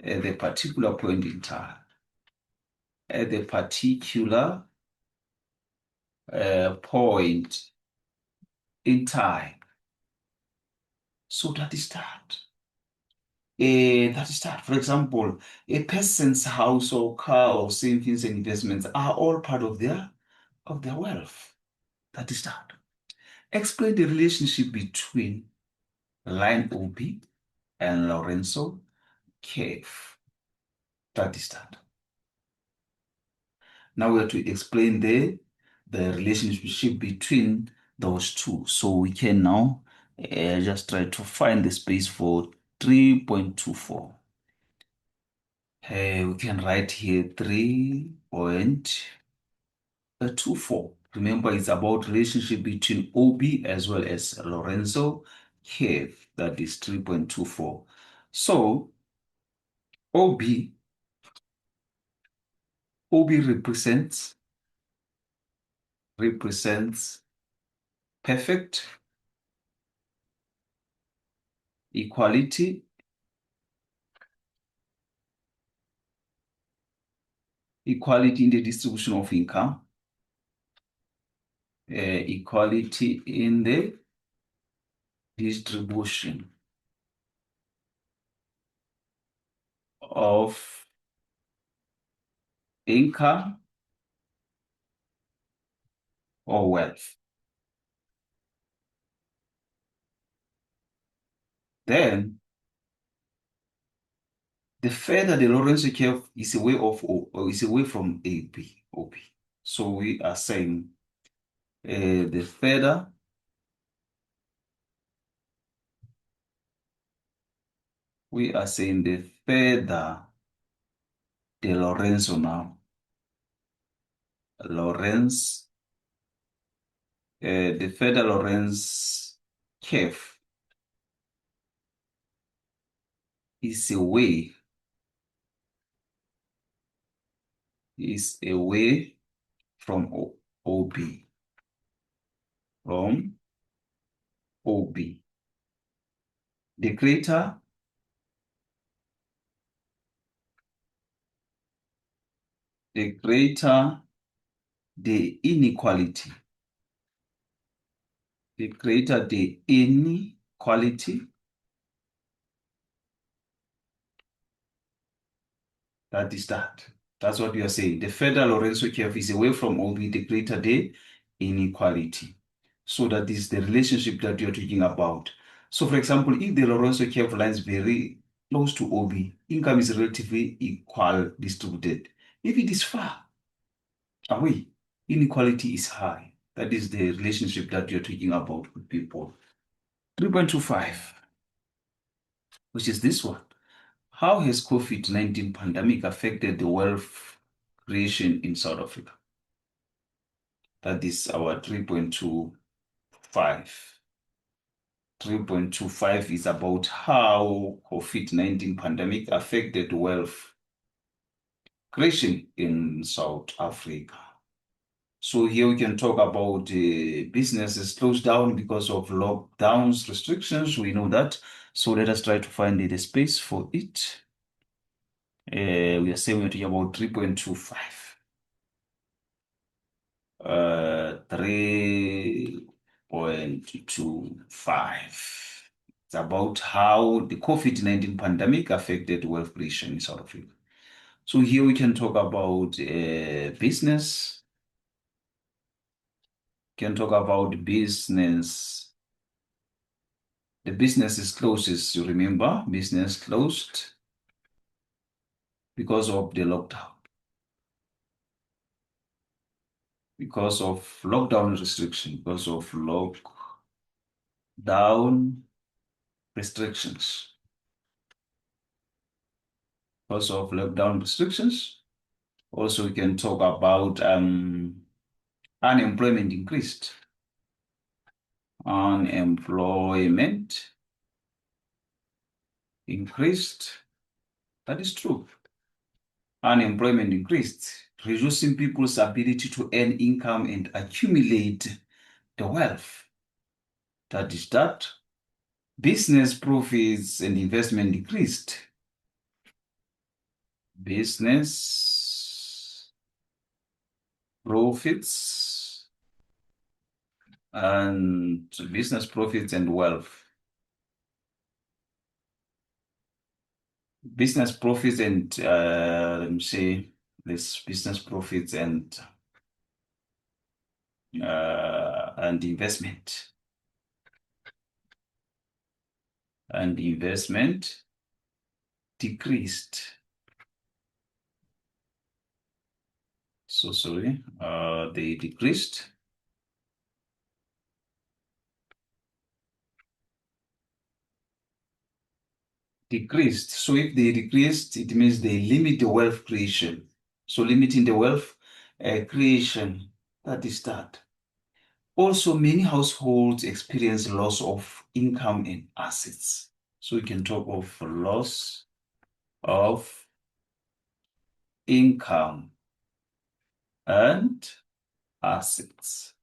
at the particular point in time, at the particular point in time. So that is that. That is that. For example, a person's house or car or savings and investments are all part of their wealth. That is that. Explain the relationship between line OB and Lorenzo curve. That is that. Now we have to explain the relationship between those two. So we can now just try to find the space for 3.24. We can write here 3.24. Remember, it's about relationship between OB as well as Lorenzo curve. That is 3.24. So OB represents perfect equality, in the distribution of income, equality in the distribution of income or wealth. Then the further the Lorenzo curve is away is away from OB. So we are saying the further the Lorenzo now. The further Lorenz curve is away from OB. The greater the inequality. The greater the inequality, that is that. That's what we are saying. The further Lorenzo curve is away from OB, the greater the inequality. So that is the relationship that you're talking about. So for example, if the Lorenzo curve lies very close to OB, income is relatively equal distributed. If it is far away, inequality is high. That is the relationship that you're talking about with people. 3.25, which is this one. How has COVID-19 pandemic affected the wealth creation in South Africa? That is our 3.25. 3.25 is about how COVID-19 pandemic affected wealth creation in South Africa. So here we can talk about businesses closed down because of lockdowns, restrictions. We know that. So let us try to find the space for it. We are saying we're talking about 3.25. 3.25. It's about how the COVID-19 pandemic affected wealth creation in South Africa. So here we can talk about business, can talk about business. The business is closed, as you remember, business closed because of the lockdown, because of lockdown restriction, because of lockdown restrictions, because of lockdown restrictions. Also, we can talk about unemployment increased. Unemployment increased. That is true. Unemployment increased, reducing people's ability to earn income and accumulate the wealth. That is that. Business profits and investment decreased. Business profits and wealth. Business profits and let me say this business profits and investment decreased. So sorry, they decreased. Decreased. So if they decreased, it means they limit the wealth creation. So limiting the wealth creation, that is that. Also, many households experience loss of income and assets. So we can talk of loss of income and assets.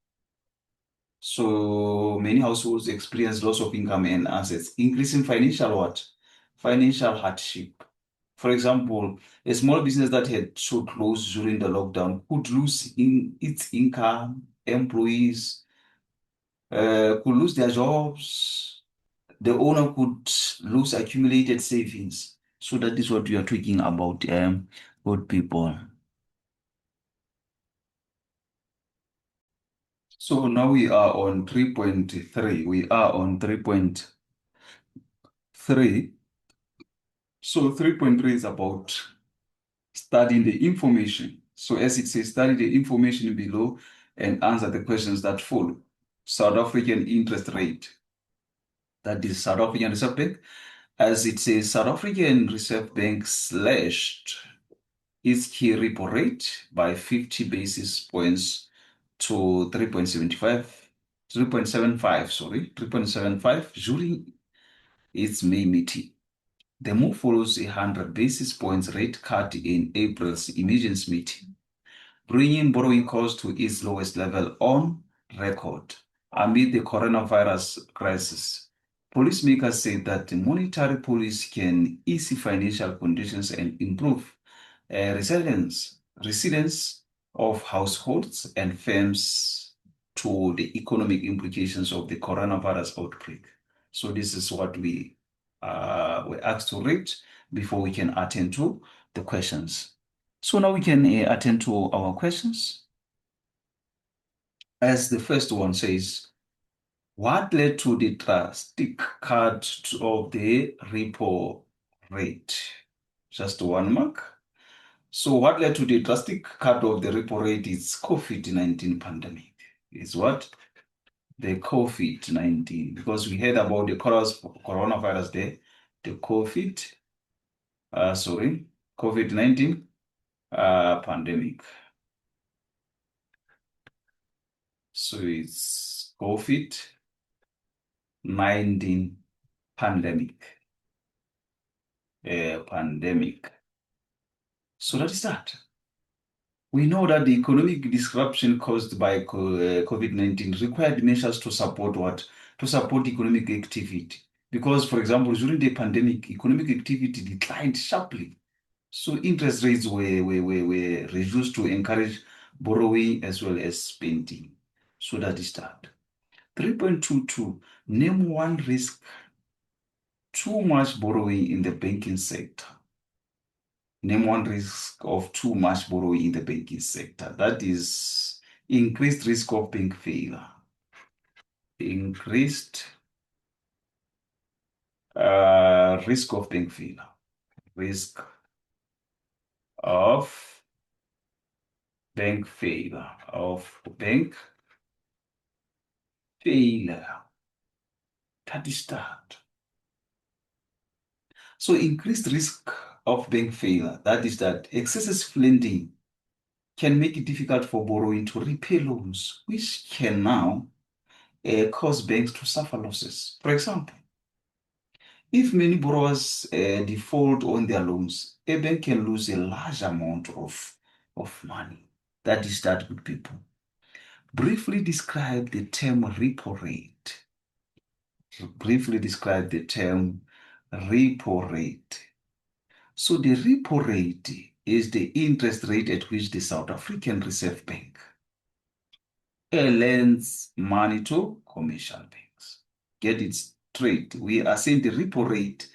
So many households experience loss of income and assets, increasing financial what? Financial hardship. For example, a small business that had to close during the lockdown could lose in its income, employees could lose their jobs, the owner could lose accumulated savings. So that is what we are talking about, good people. So now we are on 3.3. We are on 3.3. So 3.3 is about studying the information. So as it says, study the information below and answer the questions that follow. South African interest rate. That is South African Reserve Bank. As it says, South African Reserve Bank slashed its key repo rate by 50 basis points to 3.75 during its May meeting. The move follows a 100 basis points rate cut in April's emergency meeting, bringing borrowing costs to its lowest level on record amid the coronavirus crisis. Policymakers say that the monetary policy can ease financial conditions and improve resilience of households and firms to the economic implications of the coronavirus outbreak. So this is what we were asked to read before we can attend to the questions. So now we can attend to our questions. As the first one says, what led to the drastic cut of the repo rate? Just one mark. So what led to the drastic cut of the repo rate is COVID-19 pandemic. Is what? The COVID-19, because we heard about the coronavirus there, the COVID-19 pandemic. So it's COVID-19 pandemic. Pandemic. So that is that. We know that the economic disruption caused by COVID-19 required measures to support what? To support economic activity. Because, for example, during the pandemic, economic activity declined sharply. So interest rates were reduced to encourage borrowing as well as spending. So that is that. 3.22, name one risk: too much borrowing in the banking sector. Name one risk of too much borrowing in the banking sector. That is increased risk of bank failure. Increased risk of bank failure. Risk of bank failure. Of bank failure. That is that. So increased risk of bank failure. That is that excessive lending can make it difficult for borrowing to repay loans, which can now cause banks to suffer losses. For example, if many borrowers default on their loans, a bank can lose a large amount of money. That is that, good people. Briefly describe the term repo rate. Briefly describe the term repo rate. So the repo rate is the interest rate at which the South African Reserve Bank lends money to commercial banks. Get it straight. We are saying the repo rate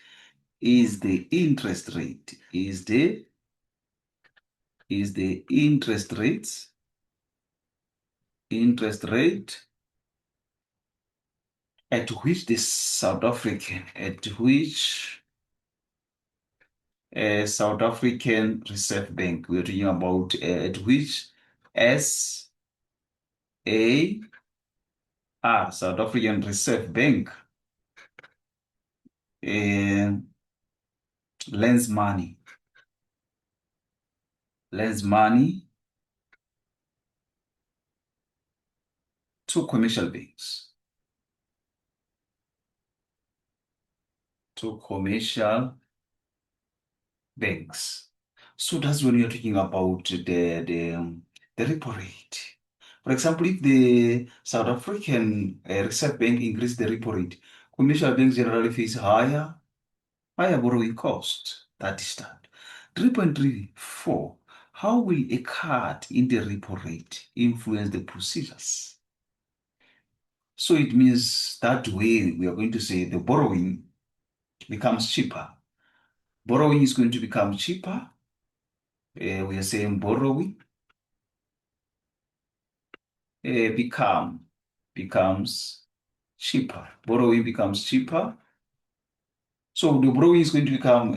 is the interest rate, is the interest rate at which the South African, South African Reserve Bank, we're talking about at which South African Reserve Bank, uh, lends money to commercial banks, to commercial banks. So that's when you're talking about the repo rate. For example, if the South African Reserve Bank increased the repo rate, commercial banks generally face higher borrowing cost. That is that. 3.34. How will a cut in the repo rate influence the procedures? So it means that way we are going to say the borrowing becomes cheaper. Borrowing is going to become cheaper. We are saying borrowing becomes cheaper. Borrowing becomes cheaper. So the borrowing is going to become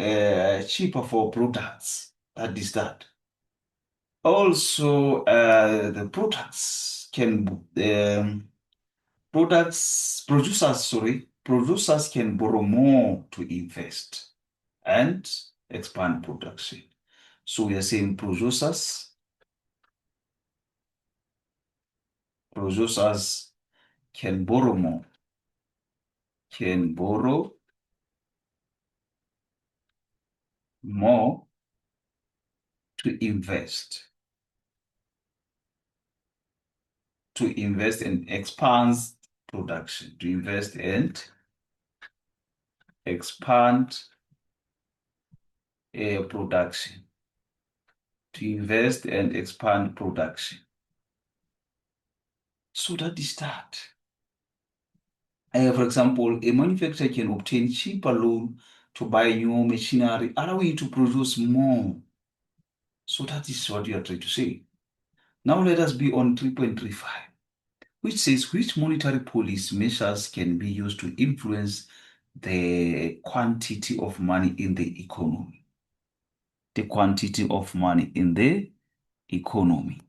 cheaper for products. That is that. Also, the producers can borrow more to invest and expand production. So we are saying producers can borrow more, to invest and expand production, to invest and expand production, to invest and expand production. So that is that. For example, a manufacturer can obtain cheaper loan to buy new machinery, allowing to produce more. So that is what you are trying to say. Now let us be on 3.35, which says which monetary policy measures can be used to influence the quantity of money in the economy. The quantity of money in the economy.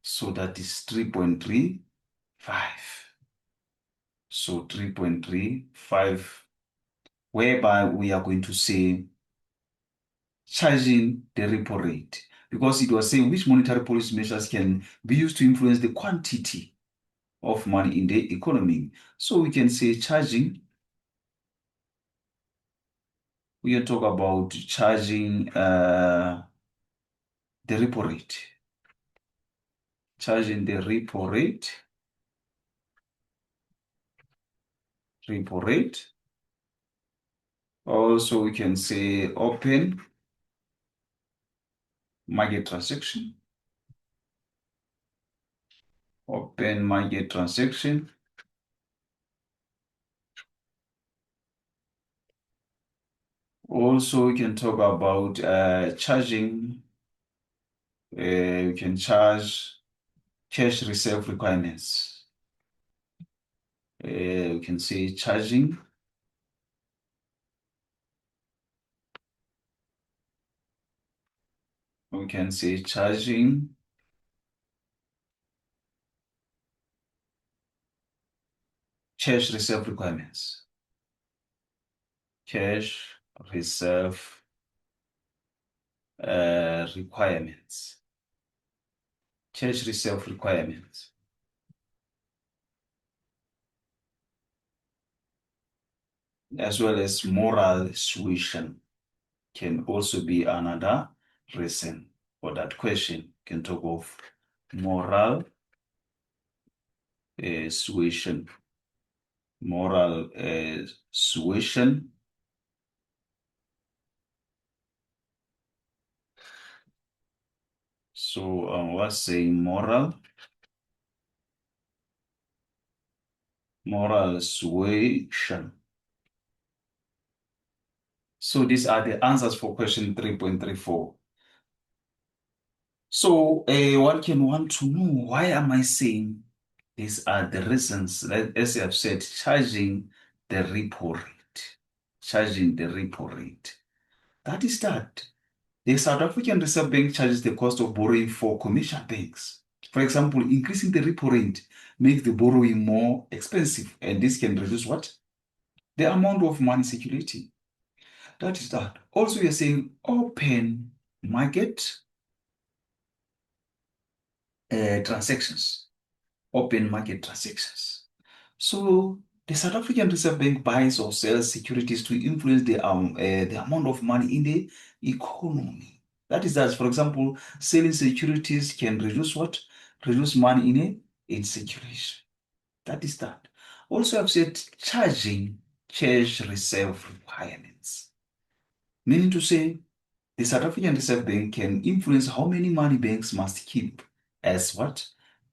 So that is 3.35. So 3.35, whereby we are going to say charging the repo rate, because it was saying which monetary policy measures can be used to influence the quantity of money in the economy. So we can say charging, we can talk about charging the repo rate. Charging the repo rate. Repo rate. Also, we can say open market transaction. Open market transaction. Also, we can talk about charging. We can charge cash reserve requirements. We can say charging. We can say charging cash reserve requirements. Cash reserve requirements. Cash reserve requirements. As well as moral suasion can also be another reason for that question. Can talk of moral suasion. Moral suasion. So let's say moral suasion. So these are the answers for question 3.34. So one can want to know, why am I saying these are the reasons, as I've said, charging the repo rate. Charging the repo rate. That is that. The South African Reserve Bank charges the cost of borrowing for commercial banks. For example, increasing the repo rate makes the borrowing more expensive, and this can reduce what? The amount of money circulating. That is that. Also, we are saying open market transactions. Open market transactions. So the South African Reserve Bank buys or sells securities to influence the amount of money in the economy. That is that. For example, selling securities can reduce what? Reduce money in circulation. That is that. Also, I've said charging cash reserve requirements, meaning to say the South African Reserve Bank can influence how many money banks must keep as what?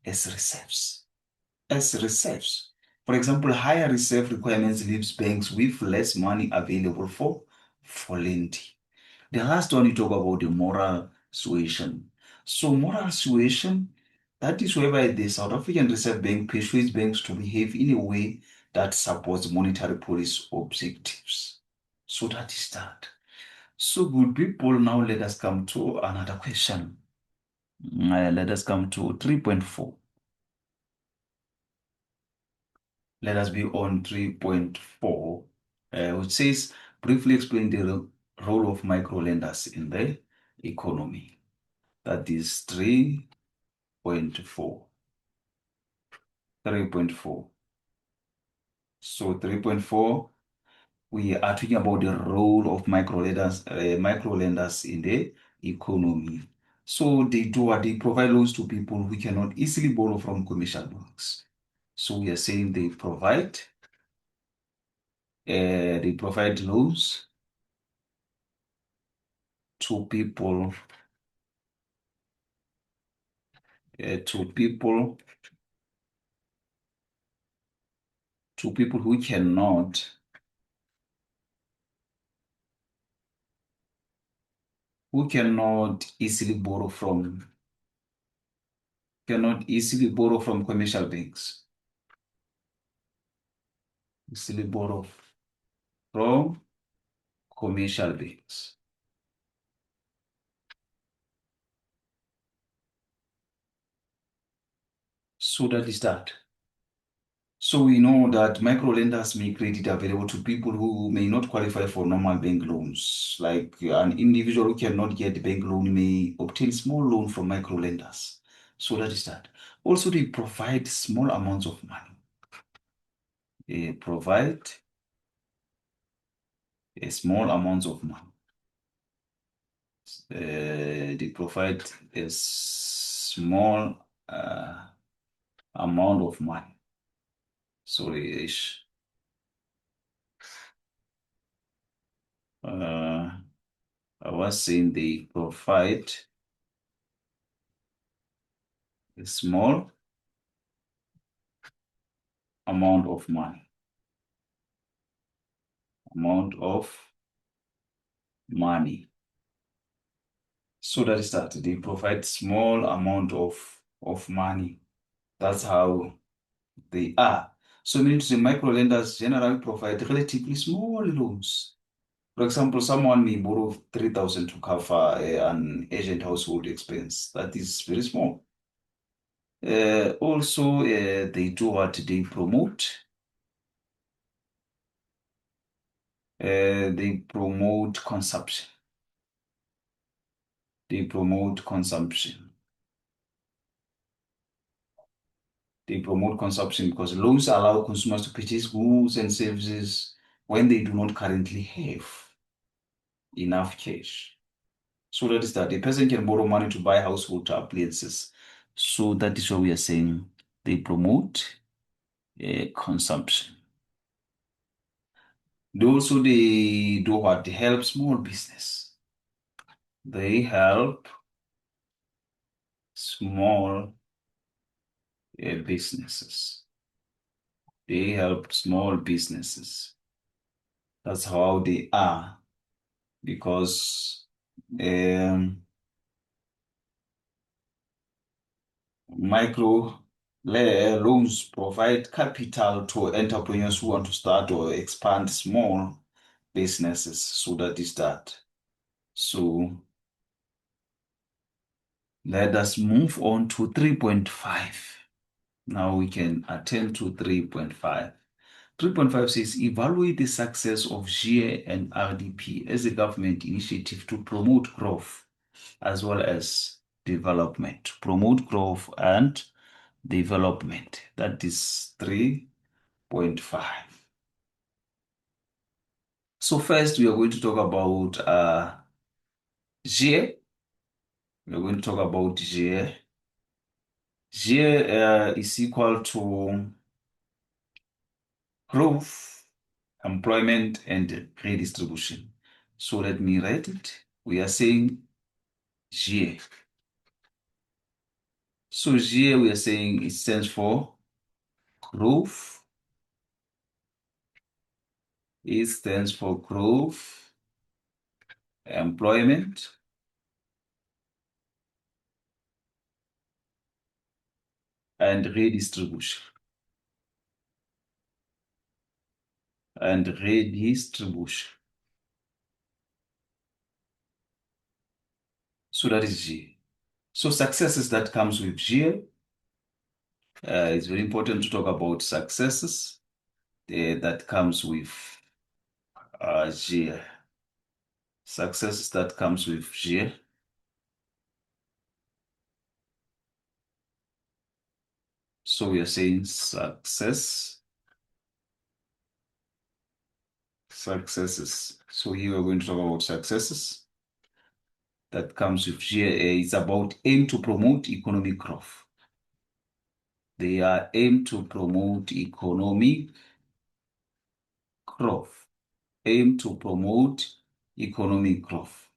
As reserves. As reserves. For example, higher reserve requirements leaves banks with less money available for lending. The last one, you talk about the moral suasion. So moral suasion, that is whereby the South African Reserve Bank persuades banks to behave in a way that supports monetary policy objectives. So that is that. So good people, now let us come to another question. Let us come to 3.4. Let us be on 3.4, which says, briefly explain the role of microlenders in the economy. That is 3.4. 3.4. So 3.4, we are talking about the role of microlenders in the economy. So they do what? They provide loans to people who cannot easily borrow from commercial banks. So we are saying they provide loans to people to people who cannot easily borrow from commercial banks. Easily borrow from commercial banks. So that is that. So we know that microlenders make credit available to people who may not qualify for normal bank loans. Like an individual who cannot get bank loan may obtain small loan from microlenders. So that is that. Also, they provide small amounts of money. They provide a small amounts of money. They provide a small amount of money. Sorry, Ish. I was saying they provide a small amount of money. Amount of money. So that is that they provide small amount of money. That's how they are. So means the micro lenders generally provide relatively small loans. For example, someone may borrow 3,000 to cover an agent household expense. That is very small. Also, they do what they promote. They promote consumption. They promote consumption. They promote consumption because loans allow consumers to purchase goods and services when they do not currently have enough cash. So that is that a person can borrow money to buy household appliances. So that is what we are saying. They promote consumption. They do what? They help small business. They help small businesses. They help small businesses. That's how they are because micro loans provide capital to entrepreneurs who want to start or expand small businesses. So that is that. So let us move on to 3.5. Now we can attend to 3.5. 3.5 says evaluate the success of GIA and RDP as a government initiative to promote growth as well as development. Promote growth and development. That is 3.5. So first we are going to talk about GIA. We are going to talk about GIA. GIA is equal to growth, employment, and redistribution. So let me write it. We are saying GIA. So GIA, we are saying it stands for growth. It stands for growth, employment, and redistribution. And redistribution. So that is GIA. So successes that comes with GIA. It's very important to talk about successes that comes with GIA. Successes that comes with GIA. So we are saying successes. So here we're going to talk about successes that comes with GIA. It's about aim to promote economic growth. They are aim to promote economic growth. Aim to promote economic growth.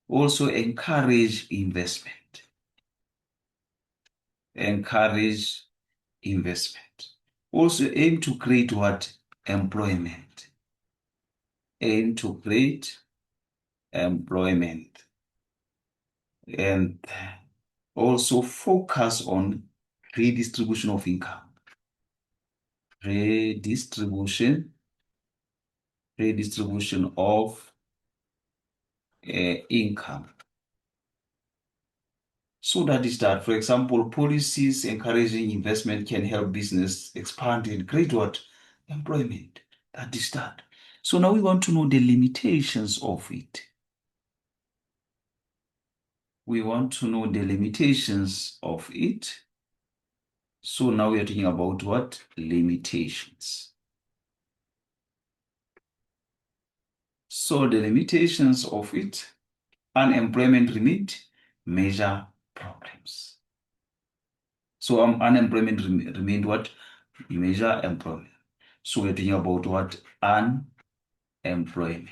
Also encourage investment. Encourage investment. Also aim to create what? Employment. Aim to create employment. And also focus on redistribution of income. Redistribution of income. So that is that. For example, policies encouraging investment can help business expand and create what? Employment. That is that. So now we want to know the limitations of it. We want to know the limitations of it. So now we are talking about what? Limitations. So the limitations of it. unemployment remained major problems. So unemployment remained what? Major employment. So we're talking about what? Unemployment.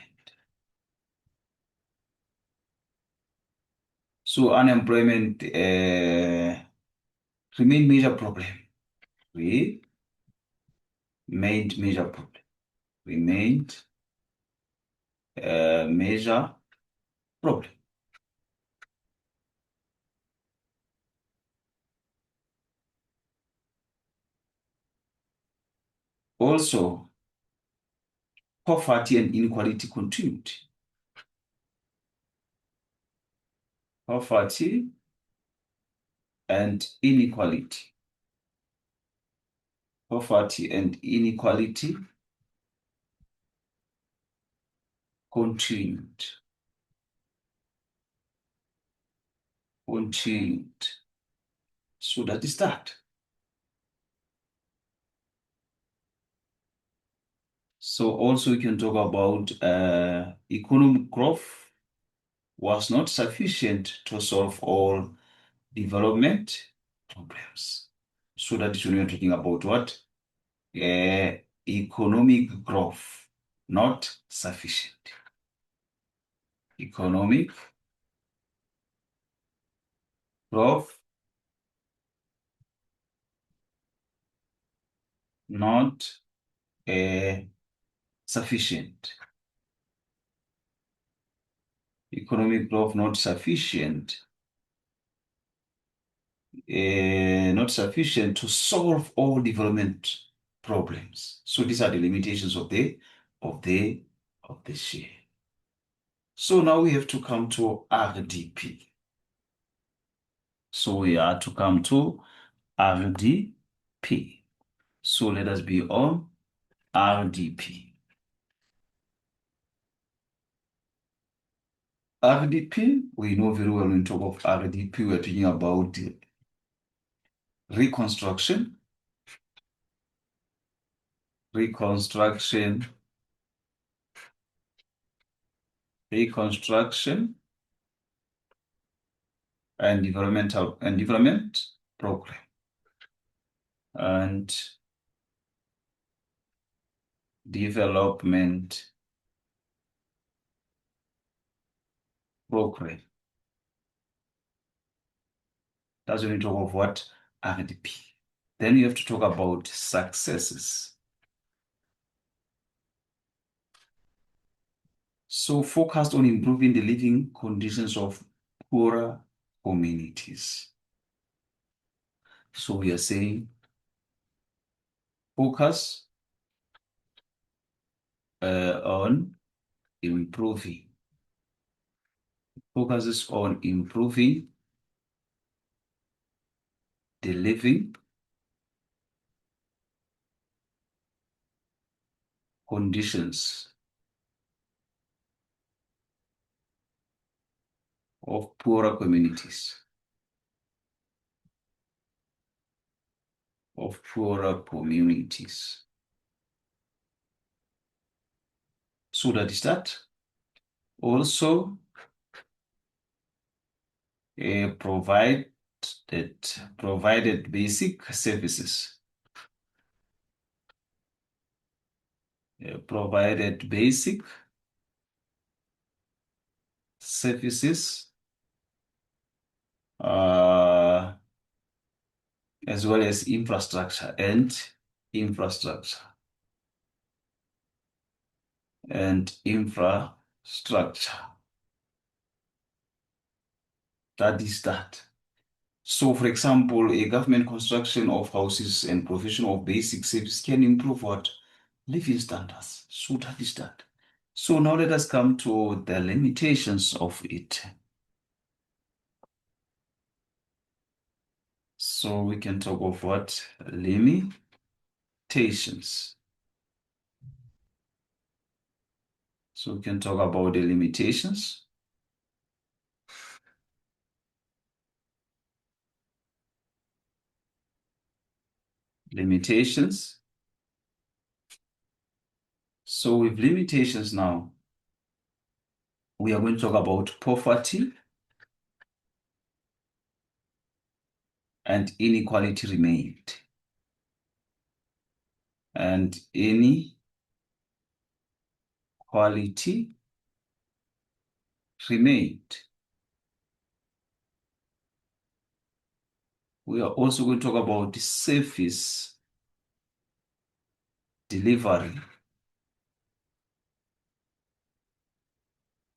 So unemployment remained major problem. Remained major problem. Remained major problem. Also, poverty and inequality continued. Poverty and inequality. Poverty and inequality continued. Continued. So that is that. So also you can talk about economic growth was not sufficient to solve all development problems. So that is when we're talking about what? Economic growth, not sufficient. Economic growth, not sufficient. Economic growth not sufficient. Not sufficient to solve all development problems. So these are the limitations of the share. So now we have to come to RDP. So we are to come to RDP. So let us be on RDP. RDP, we know very well when we talk of RDP, we're talking about reconstruction, reconstruction, reconstruction, and development program. And development program. That's when you talk of what? RDP. Then you have to talk about successes. So focused on improving the living conditions of poorer communities. So we are saying focus on improving. Focuses on improving the living conditions of poorer communities. Of poorer communities. So that is that. Also, provided basic services. Provided basic services as well as infrastructure and infrastructure. That is that. So, for example, a government construction of houses and provision of basic services can improve what? Living standards. So that is that. So now let us come to the limitations of it. So we can talk of what? Limitations. So we can talk about the limitations. Limitations. So with limitations now, we are going to talk about poverty and inequality remained. And inequality remained. We are also going to talk about the service delivery.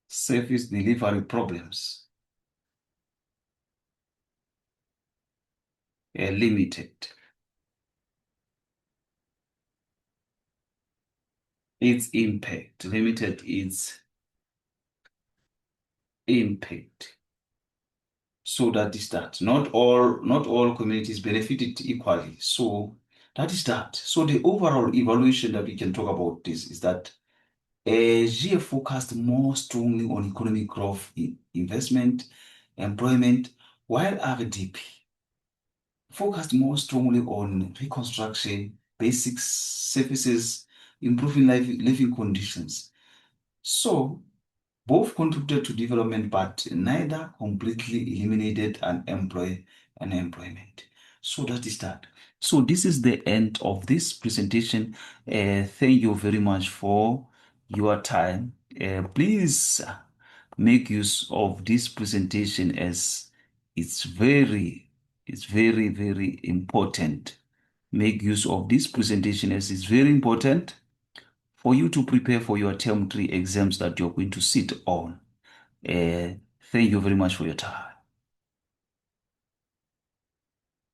Service delivery problems are limited. Its impact, limited its impact. So that is that. Not all communities benefited equally. So that is that. So the overall evaluation that we can talk about this is that GA focused more strongly on economic growth, investment, employment, while RDP focused more strongly on reconstruction, basic services, improving living conditions. So both contributed to development, but neither completely eliminated unemployment. So that is that. So this is the end of this presentation. Thank you very much for your time. Please make use of this presentation as it's very, very important. Make use of this presentation as it's very important for you to prepare for your term 3 exams that you're going to sit on. Thank you very much for your time.